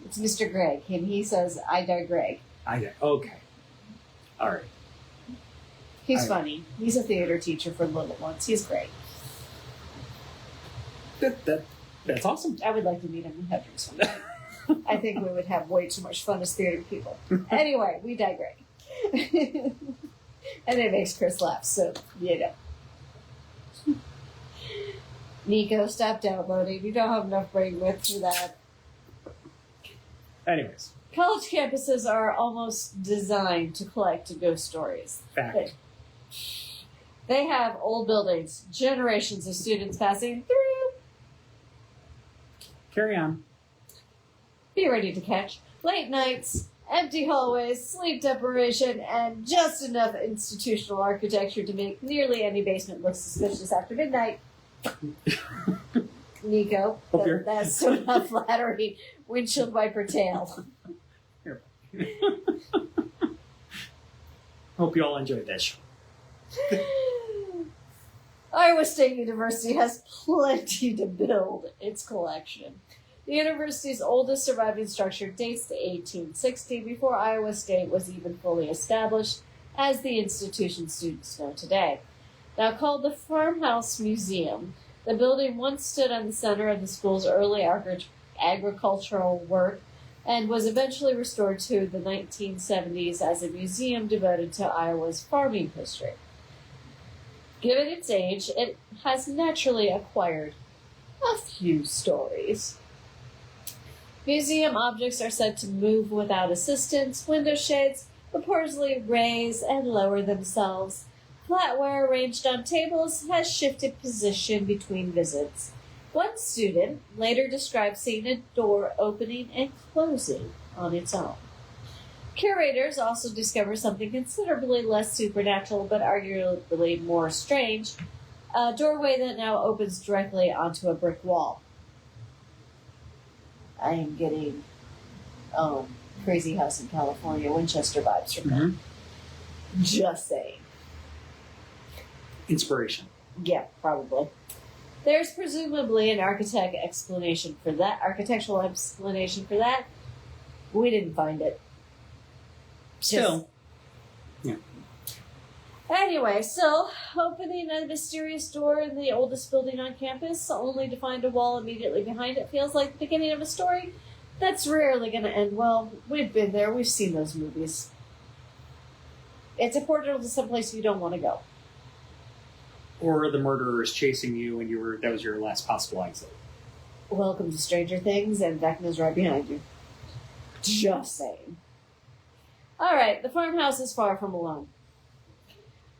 It's Mr. Greg, and he says, I digress. Okay. All right. He's funny. He's a theater teacher for little ones. He's great. That's awesome. I would like to meet him and have drinks sometime. I think we would have way too much fun as theater people. Anyway, we digress. And it makes Chris laugh, so, you know. Nico, stop downloading. You don't have enough brain width for that. Anyways, College campuses are almost designed to collect ghost stories. fact. They have old buildings, generations of students passing through. Carry on. Be ready to catch late nights, empty hallways, sleep deprivation, and just enough institutional architecture to make nearly any basement look suspicious after midnight. Nico, that's so not flattering. Windshield wiper tail. Hope you all enjoyed that show. Iowa State University has plenty to build its collection. The university's oldest surviving structure dates to 1860, before Iowa State was even fully established as the institution students know today. Now called the Farmhouse Museum, the building once stood on the center of the school's early agricultural work and was eventually restored to the 1970s as a museum devoted to Iowa's farming history. Given its age, it has naturally acquired a few stories. Museum objects are said to move without assistance. Window shades reportedly raise and lower themselves. Flatware arranged on tables has shifted position between visits. One student later described seeing a door opening and closing on its own. Curators also discover something considerably less supernatural but arguably more strange, a doorway that now opens directly onto a brick wall. I am getting Crazy House in California, Winchester vibes from that. Just saying. Inspiration. Yeah, probably. There's presumably an architectural explanation for that. We didn't find it. Still. Anyway, still, opening a mysterious door in the oldest building on campus, only to find a wall immediately behind it, feels like the beginning of a story that's rarely going to end well. We've been there. We've seen those movies. It's a portal to someplace you don't want to go. Or the murderer is chasing you and that was your last possible exit. Welcome to Stranger Things, and Vecna's right behind you. Just saying. Alright, the farmhouse is far from alone.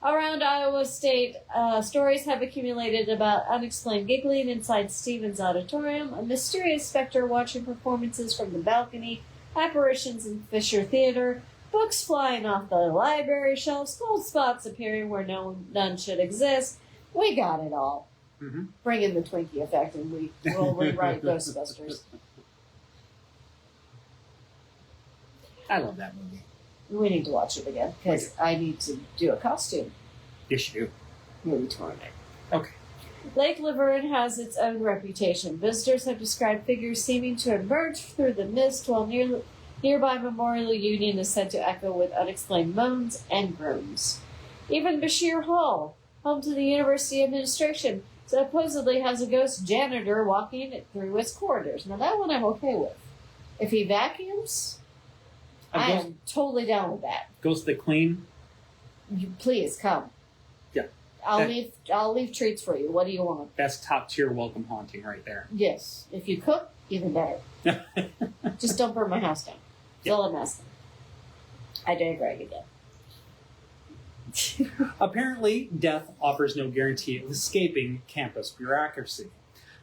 Around Iowa State, stories have accumulated about unexplained giggling inside Stevens Auditorium, a mysterious specter watching performances from the balcony, apparitions in Fisher Theater, books flying off the library shelves, cold spots appearing where none should exist. We got it all. Mm-hmm. Bring in the Twinkie effect and we'll rewrite Ghostbusters. I love that movie. We need to watch it again because I need to do a costume. Yes, you do. Movie tournament. Okay. Lake Laverne has its own reputation. Visitors have described figures seeming to emerge through the mist, while nearby Memorial Union is said to echo with unexplained moans and groans. Even Bashir Hall, home to the university administration, supposedly has a ghost janitor walking through its corridors. Now that one I'm okay with. If he vacuums, I am totally down with that. Ghosts that clean? Please come. Yeah. I'll leave treats for you. What do you want? That's top tier welcome haunting right there. Yes. If you cook, even better. Just don't burn my house down. It's all I'm asking. I digress again. Apparently, death offers no guarantee of escaping campus bureaucracy.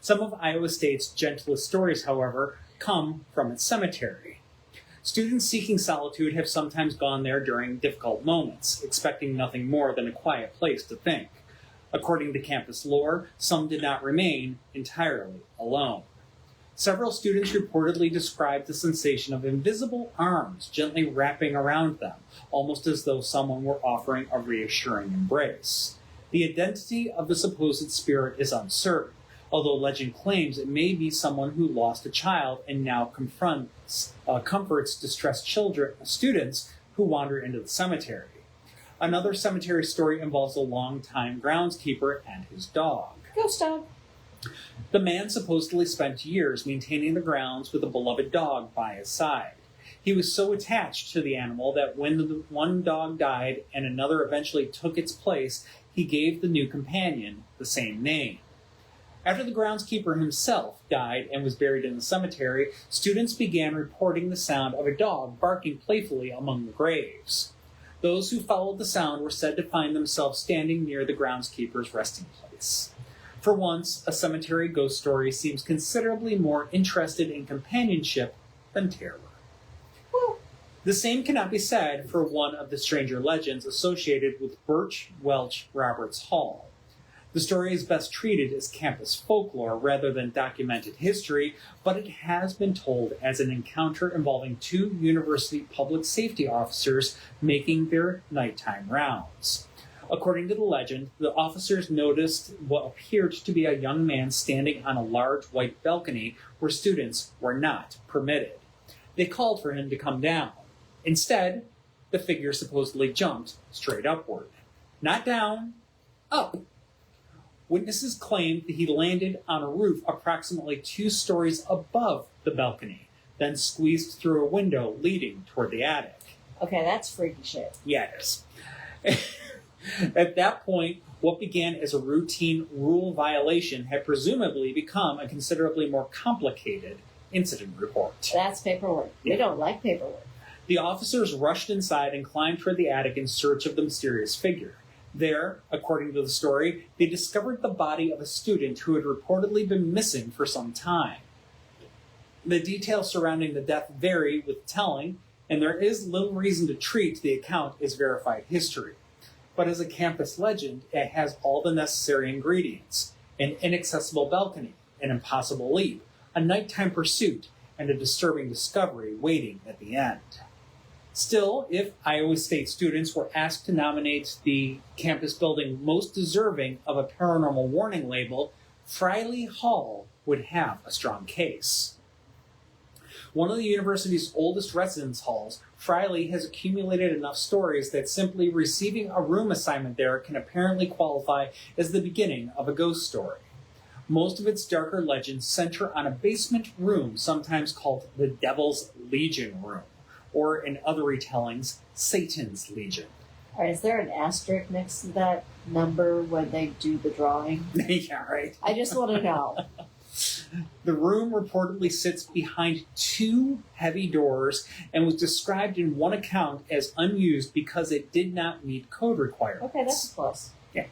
Some of Iowa State's gentlest stories, however, come from its cemetery. Students seeking solitude have sometimes gone there during difficult moments, expecting nothing more than a quiet place to think. According to campus lore, some did not remain entirely alone. Several students reportedly described the sensation of invisible arms gently wrapping around them, almost as though someone were offering a reassuring embrace. The identity of the supposed spirit is uncertain, although legend claims it may be someone who lost a child and now comforts distressed students who wander into the cemetery. Another cemetery story involves a longtime groundskeeper and his dog. Ghost dog. The man supposedly spent years maintaining the grounds with a beloved dog by his side. He was so attached to the animal that when the one dog died and another eventually took its place, he gave the new companion the same name. After the groundskeeper himself died and was buried in the cemetery, students began reporting the sound of a dog barking playfully among the graves. Those who followed the sound were said to find themselves standing near the groundskeeper's resting place. For once, a cemetery ghost story seems considerably more interested in companionship than terror. Well, the same cannot be said for one of the stranger legends associated with Birch Welch Roberts Hall. The story is best treated as campus folklore rather than documented history, but it has been told as an encounter involving two university public safety officers making their nighttime rounds. According to the legend, the officers noticed what appeared to be a young man standing on a large white balcony where students were not permitted. They called for him to come down. Instead, the figure supposedly jumped straight upward. Not down, up. Witnesses claimed that he landed on a roof approximately 2 stories above the balcony, then squeezed through a window leading toward the attic. Okay, that's freaky shit. Yeah, it is. At that point, what began as a routine rule violation had presumably become a considerably more complicated incident report. That's paperwork. Yeah. We don't like paperwork. The officers rushed inside and climbed toward the attic in search of the mysterious figure. There, according to the story, they discovered the body of a student who had reportedly been missing for some time. The details surrounding the death vary with telling, and there is little reason to treat the account as verified history. But as a campus legend, it has all the necessary ingredients: an inaccessible balcony, an impossible leap, a nighttime pursuit, and a disturbing discovery waiting at the end. Still, if Iowa State students were asked to nominate the campus building most deserving of a paranormal warning label, Friley Hall would have a strong case. One of the university's oldest residence halls, Friley has accumulated enough stories that simply receiving a room assignment there can apparently qualify as the beginning of a ghost story. Most of its darker legends center on a basement room, sometimes called the Devil's Legion Room, or in other retellings, Satan's Legion. All right, is there an asterisk next to that number when they do the drawing? Yeah, right. I just want to know. The room reportedly sits behind 2 heavy doors and was described in one account as unused because it did not meet code requirements. Okay, that's a plus. Yeah.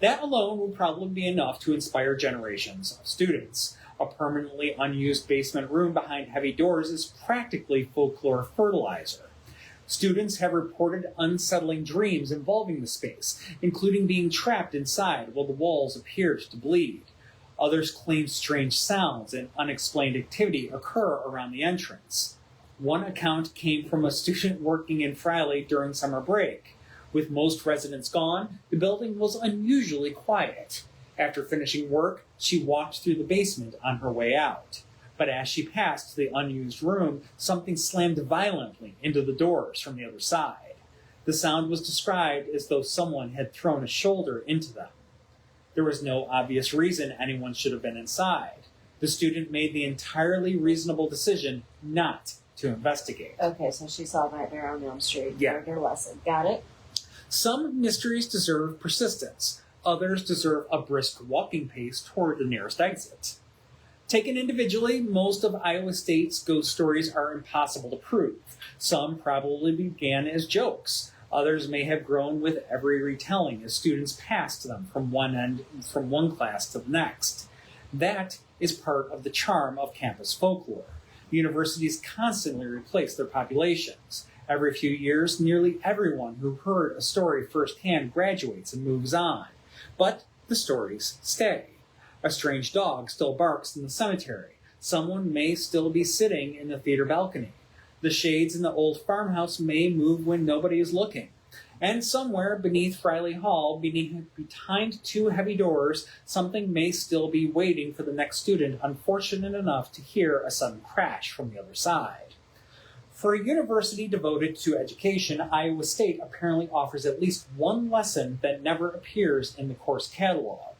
That alone would probably be enough to inspire generations of students. A permanently unused basement room behind heavy doors is practically folklore fertilizer. Students have reported unsettling dreams involving the space, including being trapped inside while the walls appeared to bleed. Others claim strange sounds and unexplained activity occur around the entrance. One account came from a student working in Friley during summer break. With most residents gone, the building was unusually quiet. After finishing work, she walked through the basement on her way out. But as she passed the unused room, something slammed violently into the doors from the other side. The sound was described as though someone had thrown a shoulder into them. There was no obvious reason anyone should have been inside. The student made the entirely reasonable decision not to investigate. Okay, so she saw Nightmare on Elm Street. Yeah. Learned her lesson. Got it? Some mysteries deserve persistence. Others deserve a brisk walking pace toward the nearest exit. Taken individually, most of Iowa State's ghost stories are impossible to prove. Some probably began as jokes. Others may have grown with every retelling as students passed them from one class to the next. That is part of the charm of campus folklore. Universities constantly replace their populations. Every few years, nearly everyone who heard a story firsthand graduates and moves on. But the stories stay. A strange dog still barks in the cemetery. Someone may still be sitting in the theater balcony. The shades in the old farmhouse may move when nobody is looking. And somewhere beneath Friley Hall, behind two heavy doors, something may still be waiting for the next student unfortunate enough to hear a sudden crash from the other side. For a university devoted to education, Iowa State apparently offers at least one lesson that never appears in the course catalog.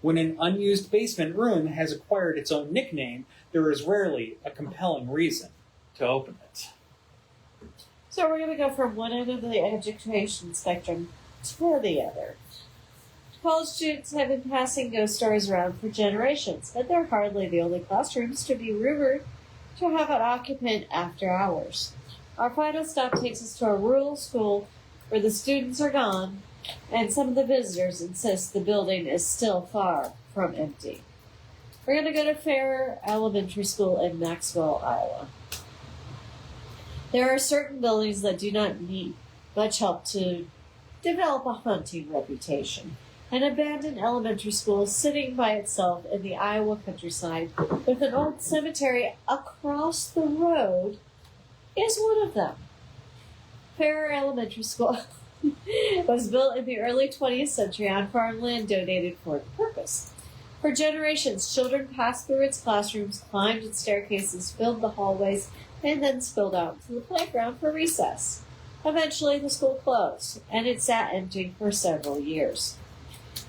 When an unused basement room has acquired its own nickname, there is rarely a compelling reason to open it. So we're going to go from one end of the education spectrum to the other. College students have been passing ghost stories around for generations, but they're hardly the only classrooms to be rumored to have an occupant after hours. Our final stop takes us to a rural school where the students are gone, and some of the visitors insist the building is still far from empty. We're going to go to Fair Elementary School in Maxwell, Iowa. There are certain buildings that do not need much help to develop a haunting reputation. An abandoned elementary school sitting by itself in the Iowa countryside with an old cemetery across the road is one of them. Fair Elementary School was built in the early 20th century on farmland donated for the purpose. For generations, children passed through its classrooms, climbed its staircases, filled the hallways, and then spilled out to the playground for recess. Eventually, the school closed, and it sat empty for several years.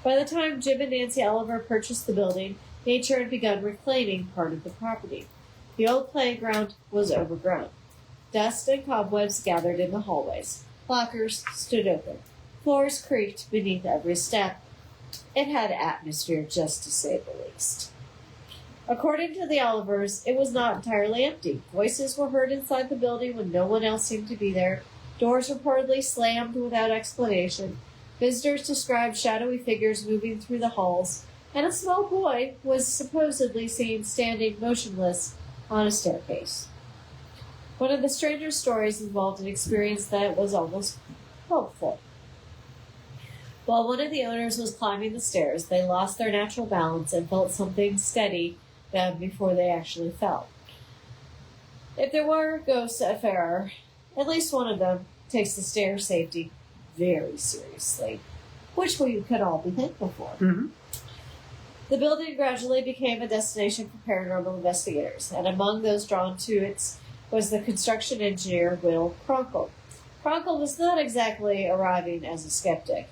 By the time Jim and Nancy Oliver purchased the building, nature had begun reclaiming part of the property. The old playground was overgrown. Dust and cobwebs gathered in the hallways. Lockers stood open. Floors creaked beneath every step. It had atmosphere, just to say the least. According to the Olivers, it was not entirely empty. Voices were heard inside the building when no one else seemed to be there. Doors reportedly slammed without explanation. Visitors described shadowy figures moving through the halls, and a small boy was supposedly seen standing motionless on a staircase. One of the stranger stories involved an experience that was almost hopeful. While one of the owners was climbing the stairs, they lost their natural balance and felt something steady them before they actually fell. If there were ghosts at Fair, at least one of them takes the stair safety very seriously, which we could all be thankful for. Mm-hmm. The building gradually became a destination for paranormal investigators, and among those drawn to it was the construction engineer Will Kronkel. Kronkel was not exactly arriving as a skeptic.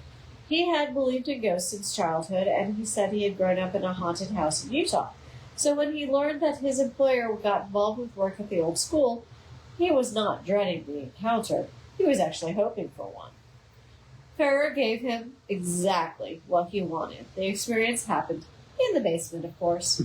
He had believed in ghosts since childhood, and he said he had grown up in a haunted house in Utah. So when he learned that his employer got involved with work at the old school, he was not dreading the encounter. He was actually hoping for one. Farrer gave him exactly what he wanted. The experience happened in the basement, of course.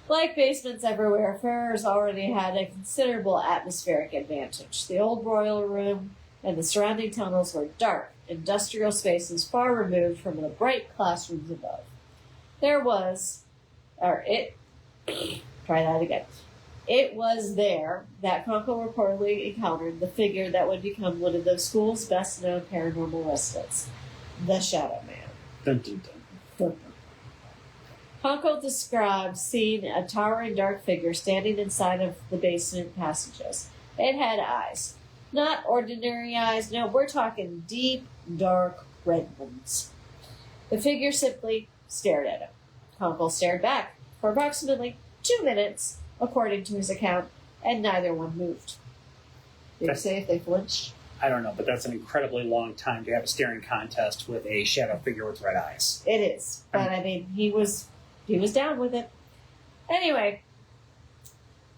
Like basements everywhere, Farrer's already had a considerable atmospheric advantage. The old boiler room and the surrounding tunnels were dark, industrial spaces far removed from the bright classrooms above. It was there that Kronkel reportedly encountered the figure that would become one of the school's best-known paranormal residents, the Shadow Man. Dun, dun, dun. Kronkel described seeing a towering dark figure standing inside of the basement passages. It had eyes. Not ordinary eyes, no, we're talking deep, dark red ones. The figure simply stared at him. Conkle stared back for approximately 2 minutes, according to his account, and neither one moved. Did you say if they flinched? I don't know, but that's an incredibly long time to have a staring contest with a shadow figure with red eyes. It is, but I mean, he was down with it. Anyway,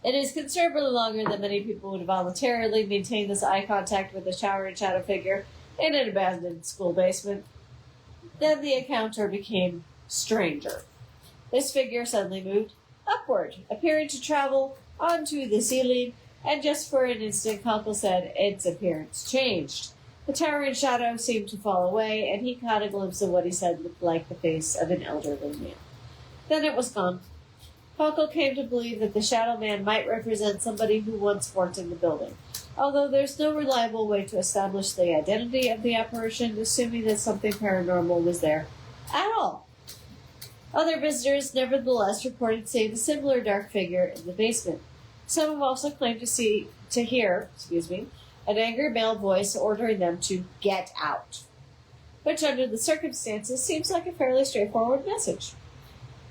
it is considerably longer than many people would voluntarily maintain this eye contact with a showering shadow figure in an abandoned school basement. Then the encounter became stranger. This figure suddenly moved upward, appearing to travel onto the ceiling, and just for an instant, Conkle said its appearance changed. The towering shadow seemed to fall away, and he caught a glimpse of what he said looked like the face of an elderly man. Then it was gone. Conkle came to believe that the shadow man might represent somebody who once worked in the building, although there's no reliable way to establish the identity of the apparition, assuming that something paranormal was there at all. Other visitors nevertheless reported seeing a similar dark figure in the basement. Some have also claimed to hear an angry male voice ordering them to get out, which under the circumstances seems like a fairly straightforward message.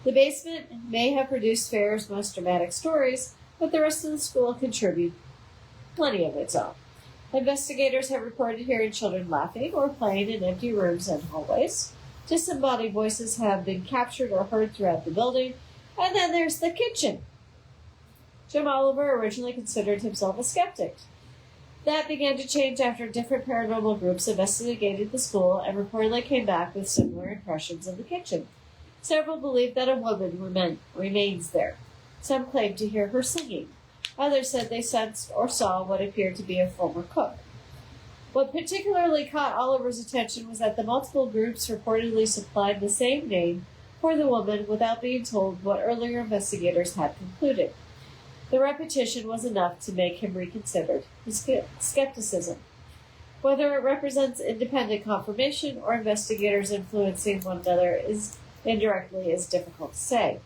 The basement may have produced Farrier's most dramatic stories, but the rest of the school contribute plenty of its own. Investigators have reported hearing children laughing or playing in empty rooms and hallways. Disembodied voices have been captured or heard throughout the building. And then there's the kitchen. Jim Oliver originally considered himself a skeptic. That began to change after different paranormal groups investigated the school and reportedly came back with similar impressions of the kitchen. Several believed that a woman remains there. Some claimed to hear her singing. Others said they sensed or saw what appeared to be a former cook. What particularly caught Oliver's attention was that the multiple groups reportedly supplied the same name for the woman without being told what earlier investigators had concluded. The repetition was enough to make him reconsider his skepticism. Whether it represents independent confirmation or investigators influencing one another indirectly is difficult to say.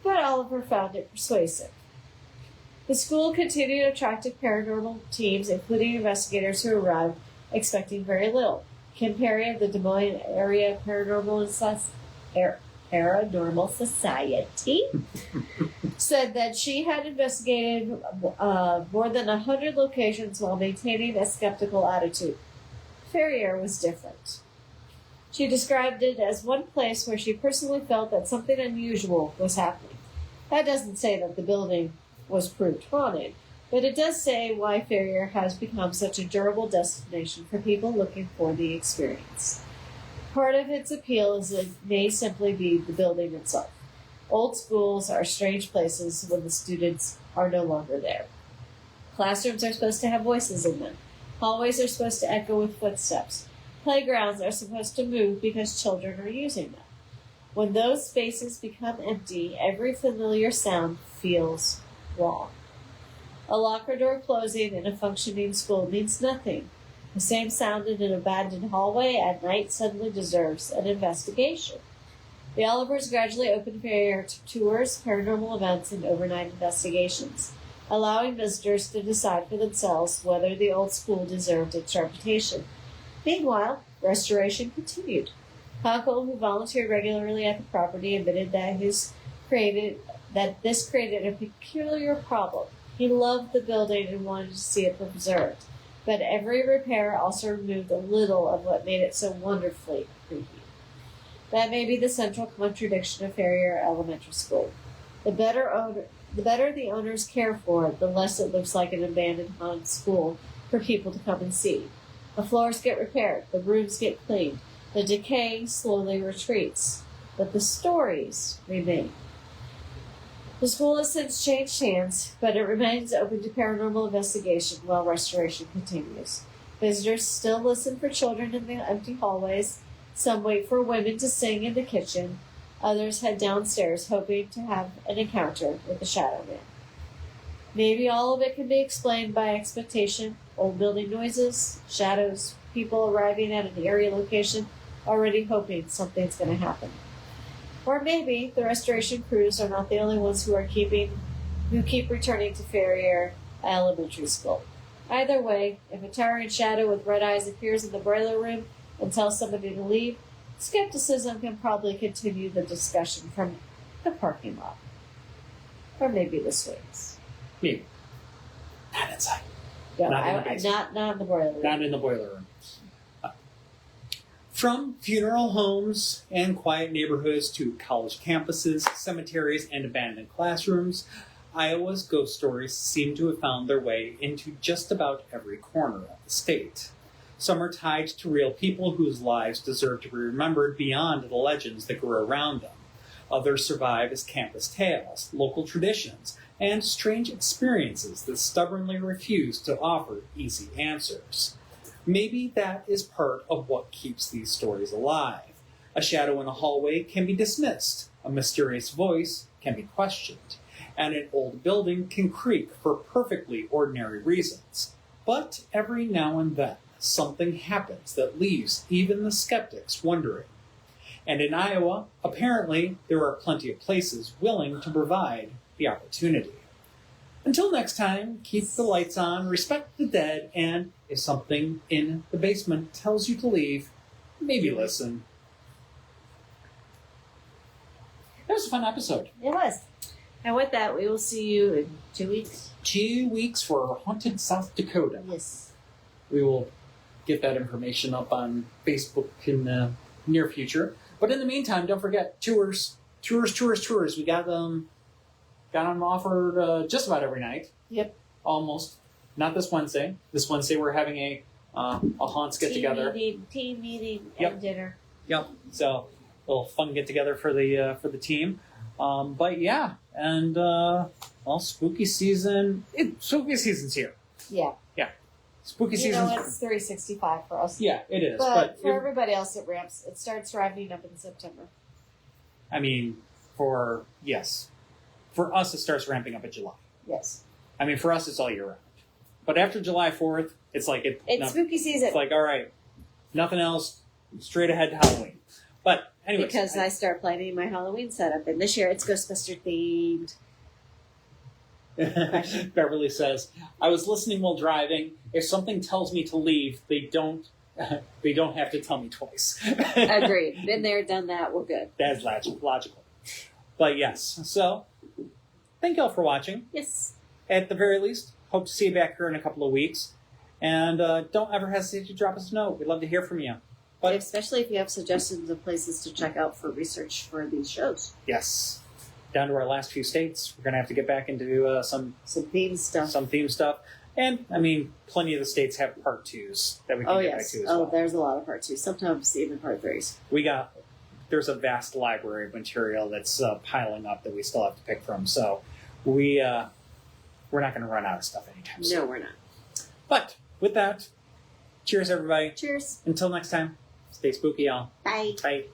But Oliver found it persuasive. The school continued attracting paranormal teams, including investigators who arrived expecting very little. Kim Perry of the Des Moines Area Paranormal Society said that she had investigated more than 100 locations while maintaining a skeptical attitude. Ferrier was different. She described it as one place where she personally felt that something unusual was happening. That doesn't say that the building was proved haunted, but it does say why Ferrier has become such a durable destination for people looking for the experience. Part of its appeal is it may simply be the building itself. Old schools are strange places when the students are no longer there. Classrooms are supposed to have voices in them. Hallways are supposed to echo with footsteps. Playgrounds are supposed to move because children are using them. When those spaces become empty, every familiar sound feels wrong. A locker door closing in a functioning school means nothing. The same sound in an abandoned hallway at night suddenly deserves an investigation. The Olivers gradually opened Ferrier to tours, paranormal events, and overnight investigations, allowing visitors to decide for themselves whether the old school deserved its reputation. Meanwhile, restoration continued. Conkle, who volunteered regularly at the property, admitted that this created a peculiar problem. He loved the building and wanted to see it preserved, but every repair also removed a little of what made it so wonderfully creepy. That may be the central contradiction of Ferrier Elementary School. The better the owners care for it, the less it looks like an abandoned haunted school for people to come and see. The floors get repaired, the rooms get cleaned, the decay slowly retreats, but the stories remain. The school has since changed hands, but it remains open to paranormal investigation while restoration continues. Visitors still listen for children in the empty hallways. Some wait for women to sing in the kitchen. Others head downstairs hoping to have an encounter with the Shadow Man. Maybe all of it can be explained by expectation, old building noises, shadows, people arriving at an eerie location already hoping something's going to happen. Or maybe the restoration crews are not the only ones who keep returning to Ferrier Elementary School. Either way, if a towering shadow with red eyes appears in the boiler room and tells somebody to leave, Skepticism can probably continue the discussion from the parking lot. Or maybe the swings. Maybe. Not inside. No, Not in the basement. not in the boiler room. Not in the boiler room. From funeral homes and quiet neighborhoods to college campuses, cemeteries, and abandoned classrooms, Iowa's ghost stories seem to have found their way into just about every corner of the state. Some are tied to real people whose lives deserve to be remembered beyond the legends that grew around them. Others survive as campus tales, local traditions, and strange experiences that stubbornly refuse to offer easy answers. Maybe that is part of what keeps these stories alive. A shadow in a hallway can be dismissed, a mysterious voice can be questioned, and an old building can creak for perfectly ordinary reasons. But every now and then, something happens that leaves even the skeptics wondering. And in Iowa, apparently, there are plenty of places willing to provide the opportunity. Until next time, keep the lights on, respect the dead, and if something in the basement tells you to leave, maybe listen. That was a fun episode. It was. And with that, we will see you in 2 weeks. 2 weeks for Haunted South Dakota. Yes. We will get that information up on Facebook in the near future. But in the meantime, don't forget, tours. We got them offered just about every night. Yep. Almost. Not this Wednesday. This Wednesday we're having a haunts get together. Team meeting Yep. and dinner. Yep. So a little fun get together for the team. But yeah, and spooky season. Spooky season's here. Yeah. Spooky season. It's 365 for us. Yeah, it is. But for everybody else, it ramps. It starts ramping up in September. I mean, for us, it starts ramping up in July. Yes. I mean, for us, it's all year round. But after July 4th, it's like it's spooky season. It's like, all right, nothing else, straight ahead to Halloween. But anyways, because I start planning my Halloween setup, and this year it's Ghostbuster themed. Beverly says, "I was listening while driving. If something tells me to leave, they don't have to tell me twice." Agreed. Been there, done that. We're good. That's logical. But yes, so thank y'all for watching. Yes. At the very least, hope to see you back here in a couple of weeks. And don't ever hesitate to drop us a note. We'd love to hear from you. But especially if you have suggestions of places to check out for research for these shows. Yes. Down to our last few states. We're going to have to get back into some theme stuff. Some theme stuff. And, I mean, plenty of the states have part twos that we can get back to as well. Oh, there's a lot of part twos. Sometimes even part threes. There's a vast library of material that's piling up that we still have to pick from. So we're not going to run out of stuff anytime soon. No, we're not. But with that, cheers, everybody. Cheers. Until next time, stay spooky, y'all. Bye. Bye.